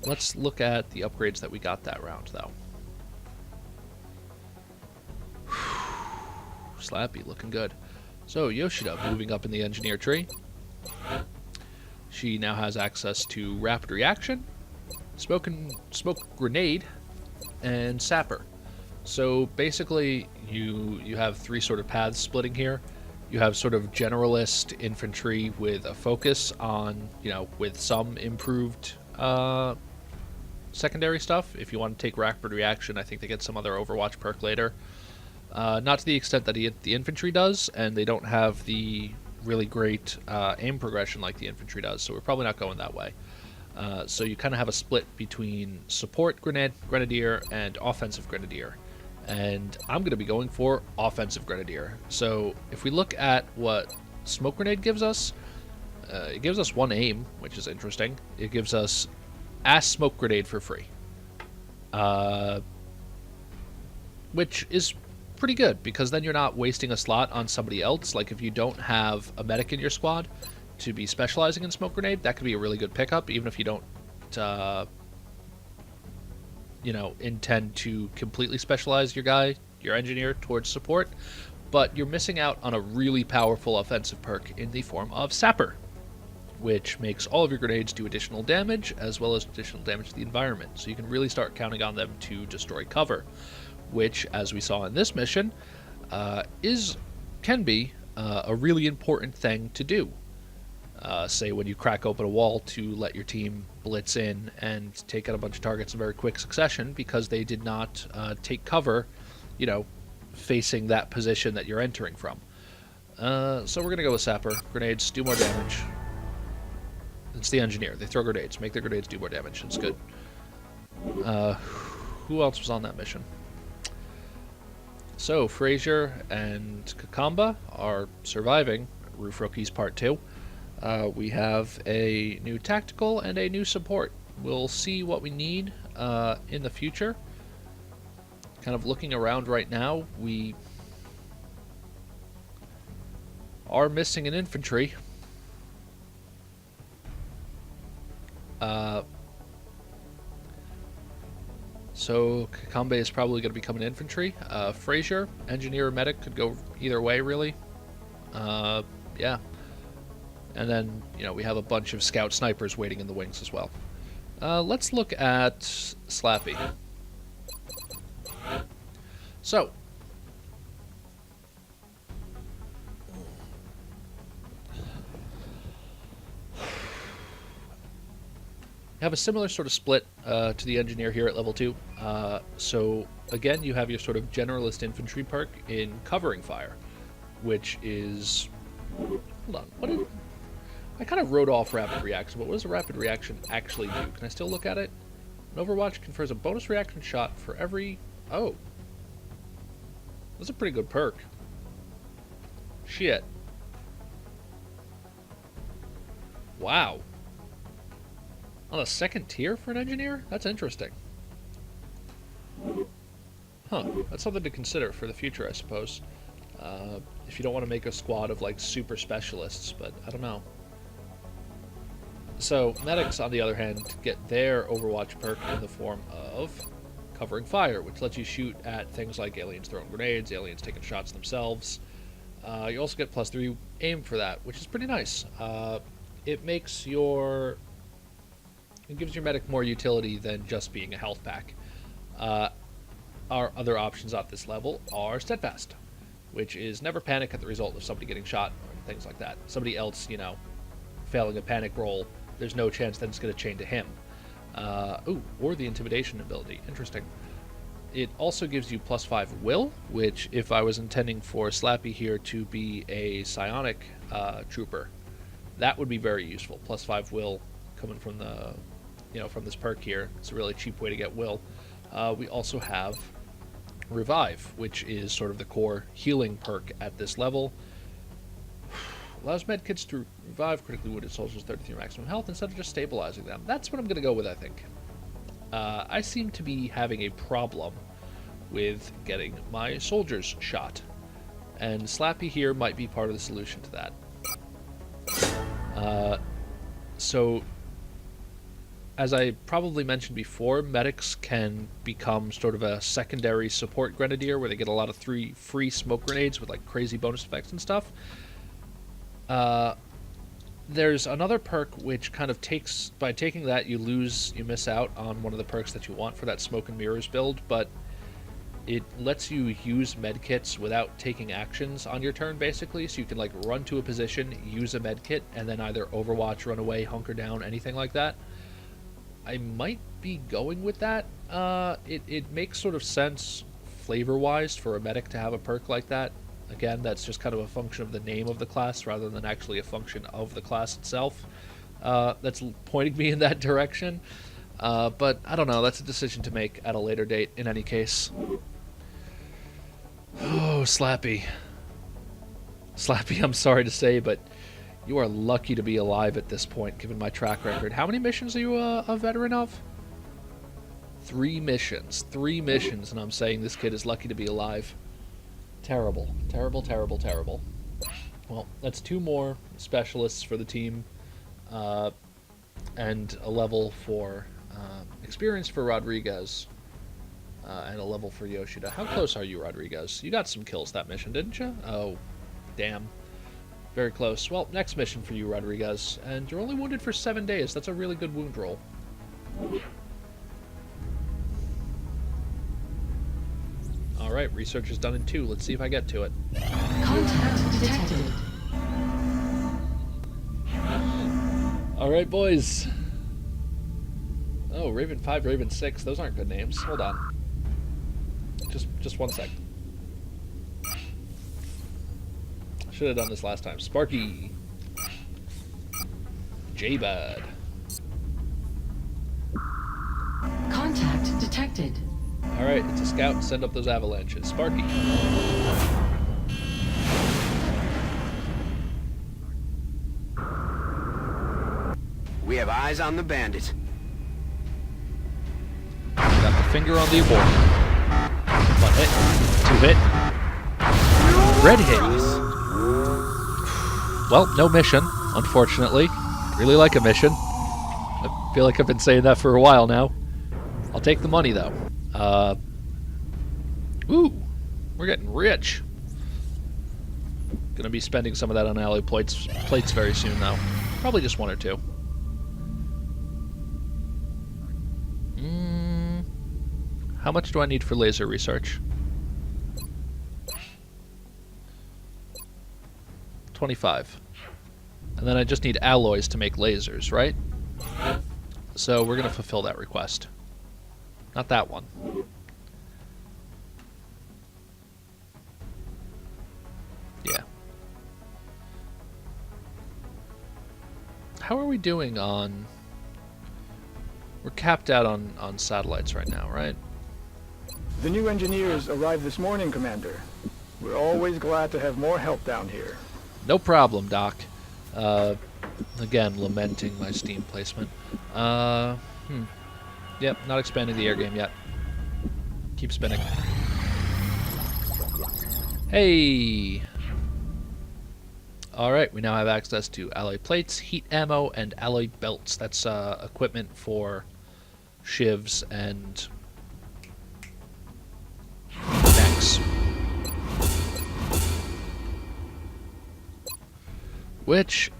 Let's look at the upgrades that we got that round, though. Slappy, looking good. So, Yoshida, moving up in the engineer tree. She now has access to rapid reaction, smoke grenade, and sapper. So basically, you have three sort of paths splitting here. You have sort of generalist infantry with a focus on, with some improved secondary stuff. If you want to take rapid reaction, I think they get some other Overwatch perk later. Not to the extent that the infantry does, and they don't have the really great aim progression like the infantry does, so we're probably not going that way. So you kind of have a split between support grenadier and offensive grenadier. And I'm going to be going for offensive grenadier. So if we look at what smoke grenade gives us, it gives us one aim, which is interesting. It gives us a smoke grenade for free, which is pretty good, because then you're not wasting a slot on somebody else. Like if you don't have a medic in your squad to be specializing in smoke grenade, that could be a really good pickup, even if you don't intend to completely specialize your engineer towards support. But you're missing out on a really powerful offensive perk in the form of sapper, which makes all of your grenades do additional damage, as well as additional damage to the environment. So you can really start counting on them to destroy cover, which, as we saw in this mission, can be a really important thing to do. Say when you crack open a wall to let your team blitz in and take out a bunch of targets in very quick succession because they did not take cover, facing that position that you're entering from. So we're going to go with sapper. Grenades do more damage. It's the engineer. They throw grenades. Make their grenades do more damage. It's good. Who else was on that mission? So Frazier and Kakamba are surviving Roof Pt.2. We have a new tactical and a new support. We'll see what we need in the future. Kind of looking around right now, we are missing an infantry. So Kakambe is probably going to become an infantry. Frazier, engineer or medic, could go either way, really. Yeah. And then, we have a bunch of scout snipers waiting in the wings as well. Let's look at Slappy. So, you have a similar sort of split to the engineer here at level 2. So, again, you have your sort of generalist infantry perk in covering fire, which is... Hold on, I kind of wrote off rapid reaction, but what does a rapid reaction actually do? Can I still look at it? An Overwatch confers a bonus reaction shot for every... Oh. That's a pretty good perk. Shit. Wow. On a second tier for an engineer? That's interesting. Huh. That's something to consider for the future, I suppose. If you don't want to make a squad of, super specialists, but I don't know. So, medics, on the other hand, get their Overwatch perk in the form of covering fire, which lets you shoot at things like aliens throwing grenades, aliens taking shots themselves. You also get +3 aim for that, which is pretty nice. It gives your medic more utility than just being a health pack. Our other options at this level are Steadfast, which is never panic at the result of somebody getting shot or things like that. Somebody else, failing a panic roll, there's no chance that it's going to chain to him. Or the Intimidation ability. Interesting. It also gives you +5 will, which, if I was intending for Slappy here to be a psionic trooper, that would be very useful. +5 will coming from the, from this perk here. It's a really cheap way to get will. We also have Revive, which is sort of the core healing perk at this level. Allows medkits to revive critically wounded soldiers 33 maximum health instead of just stabilizing them. That's what I'm going to go with, I think. I seem to be having a problem with getting my soldiers shot. And Slappy here might be part of the solution to that. So, as I probably mentioned before, medics can become sort of a secondary support grenadier where they get a lot of free smoke grenades with like crazy bonus effects and stuff. There's another perk which kind of takes, by taking that you miss out on one of the perks that you want for that smoke and mirrors build, but it lets you use medkits without taking actions on your turn, basically. So you can like run to a position, use a medkit, and then either overwatch, run away, hunker down, anything like that. I might be going with that. It makes sort of sense flavor-wise for a medic to have a perk like that. Again, that's just kind of a function of the name of the class rather than actually a function of the class itself. That's pointing me in that direction. But I don't know, that's a decision to make at a later date in any case. Oh, Slappy. Slappy, I'm sorry to say, but you are lucky to be alive at this point, given my track record. How many missions are you a veteran of? 3 missions. 3 missions, and I'm saying this kid is lucky to be alive. Terrible. Terrible, terrible, terrible. Well, that's 2 more specialists for the team, and a level for experience for Rodriguez, and a level for Yoshida. How close are you, Rodriguez? You got some kills that mission, didn't you? Oh, damn. Very close. Well, next mission for you, Rodriguez. And you're only wounded for 7 days. That's a really good wound roll. Alright, research is done in 2. Let's see if I get to it. Contact detected. Alright, boys. Oh, Raven 5, Raven 6. Those aren't good names. Hold on. Just 1 sec. Should have done this last time. Sparky. J-Bud. Contact detected. Alright, it's a scout. Send up those avalanches. Sparky. We have eyes on the bandit. Got the finger on the abort. 1 hit. 2 hit. Red hit. Well, no mission, unfortunately. Really like a mission. I feel like I've been saying that for a while now. I'll take the money, though. Ooh, we're getting rich. Gonna be spending some of that on alloy plates very soon, though. Probably just 1 or 2. How much do I need for laser research? 25. And then I just need alloys to make lasers, right? So we're going to fulfill that request. Not that one. Yeah. How are we doing on... We're capped out on satellites right now, right? The new engineers arrived this morning, Commander. We're always glad to have more help down here. No problem, Doc. Again, lamenting my Steam placement. Yep, not expanding the air game yet. Keep spinning. Hey! Alright, we now have access to alloy plates, heat ammo, and alloy belts. That's equipment for shivs and mechs. Which,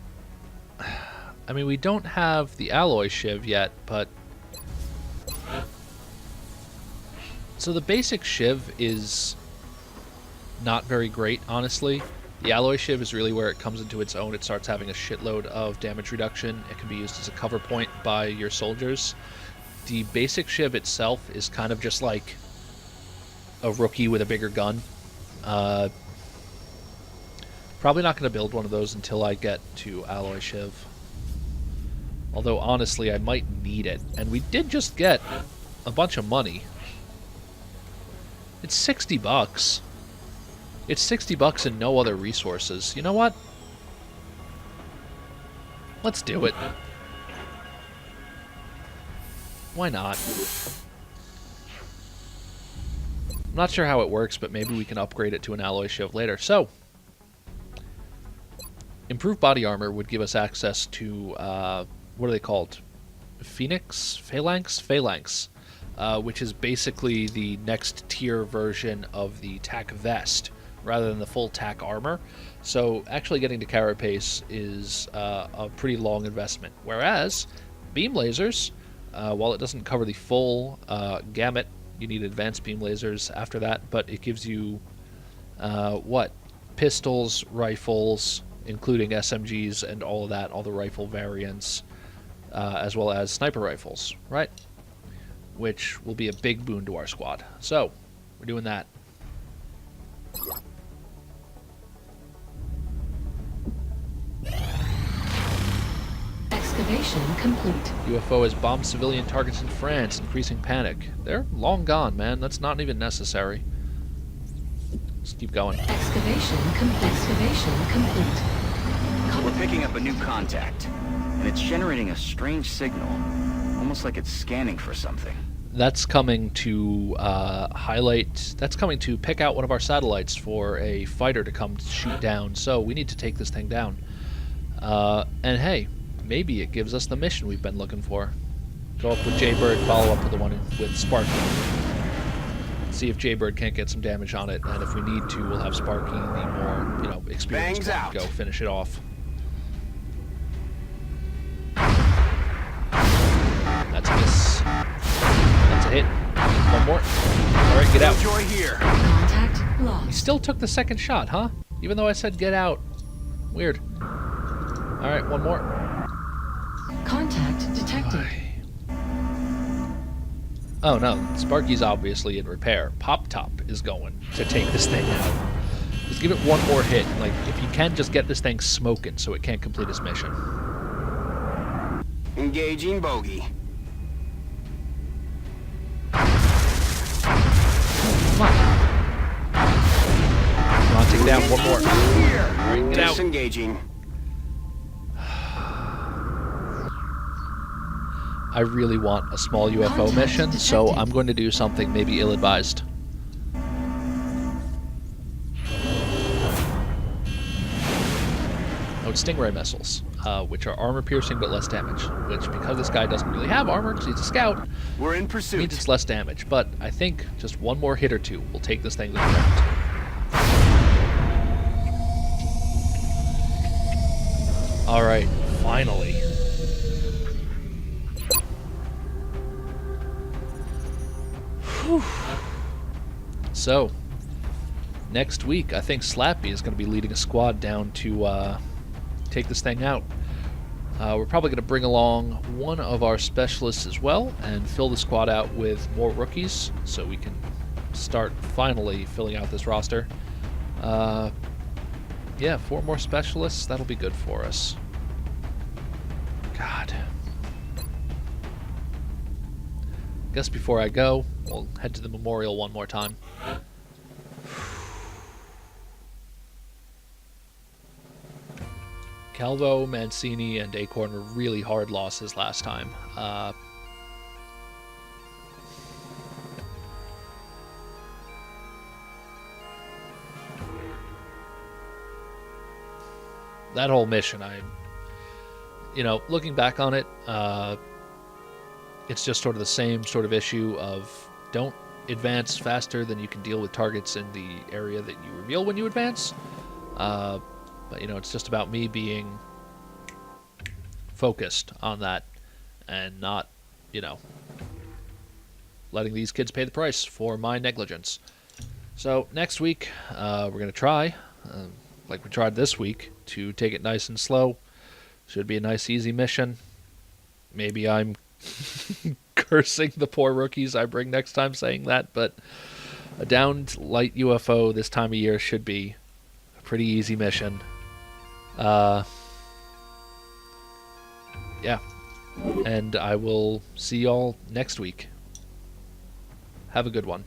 I mean, we don't have the alloy shiv yet, but... So the basic shiv is not very great, honestly. The alloy shiv is really where it comes into its own. It starts having a shitload of damage reduction. It can be used as a cover point by your soldiers. The basic shiv itself is kind of just like a rookie with a bigger gun. Probably not going to build one of those until I get to alloy shiv. Although, honestly, I might need it. And we did just get a bunch of money. It's $60. It's $60 and no other resources. You know what? Let's do it. Why not? I'm not sure how it works, but maybe we can upgrade it to an alloy shield later. So, improved body armor would give us access to, what are they called? Phalanx, which is basically the next tier version of the TAC vest, rather than the full TAC armor. So actually getting to carapace is a pretty long investment. Whereas beam lasers, while it doesn't cover the full gamut, you need advanced beam lasers after that, but it gives you, pistols, rifles, including SMGs and all of that, all the rifle variants, as well as sniper rifles, right? Which will be a big boon to our squad. So, we're doing that. Excavation complete. UFO has bombed civilian targets in France, increasing panic. They're long gone, man. That's not even necessary. Let's keep going. Excavation complete. Excavation complete. We're picking up a new contact, and it's generating a strange signal, almost like it's scanning for something. That's coming to highlight... That's coming to pick out one of our satellites for a fighter to come shoot down. So we need to take this thing down. And hey, maybe it gives us the mission we've been looking for. Go up with Jaybird, follow up with the one with Sparky. See if Jaybird can't get some damage on it, and if we need to, we'll have Sparky, the more, experienced one, go finish it off. That's a miss. That's a hit. One more. Alright, get out. Joy here. Contact He lost. still took the second shot, huh? Even though I said get out. Weird. Alright, one more. Contact detected. Oh no, Sparky's obviously in repair. Pop Top is going to take this thing out. Just give it one more hit. Like, if you can, just get this thing smoking so it can't complete its mission. Engaging bogey. Come on. Come on, take it down. One more. Alright, get out. Disengaging. I really want a small UFO mission, so I'm going to do something maybe ill-advised. Oh, it's Stingray missiles, which are armor-piercing but less damage, which, because this guy doesn't really have armor because he's a scout, We're in pursuit. means it's less damage. But I think just one more hit or two will take this thing to the ground. Alright, finally. Whew. So, next week, I think Slappy is going to be leading a squad down to take this thing out. We're probably going to bring along one of our specialists as well and fill the squad out with more rookies so we can start finally filling out this roster. Yeah, 4 more specialists, that'll be good for us. God. Guess before I go, we'll head to the memorial one more time. Calvo, Mancini, and Acorn were really hard losses last time. That whole mission, looking back on it, it's just sort of the same sort of issue of don't advance faster than you can deal with targets in the area that you reveal when you advance. But, it's just about me being focused on that and not, letting these kids pay the price for my negligence. So next week, we're going to try, like we tried this week, to take it nice and slow. Should be a nice, easy mission. Maybe I'm cursing the poor rookies I bring next time saying that, but a downed light UFO this time of year should be a pretty easy mission. Yeah. And I will see y'all next week. Have a good one.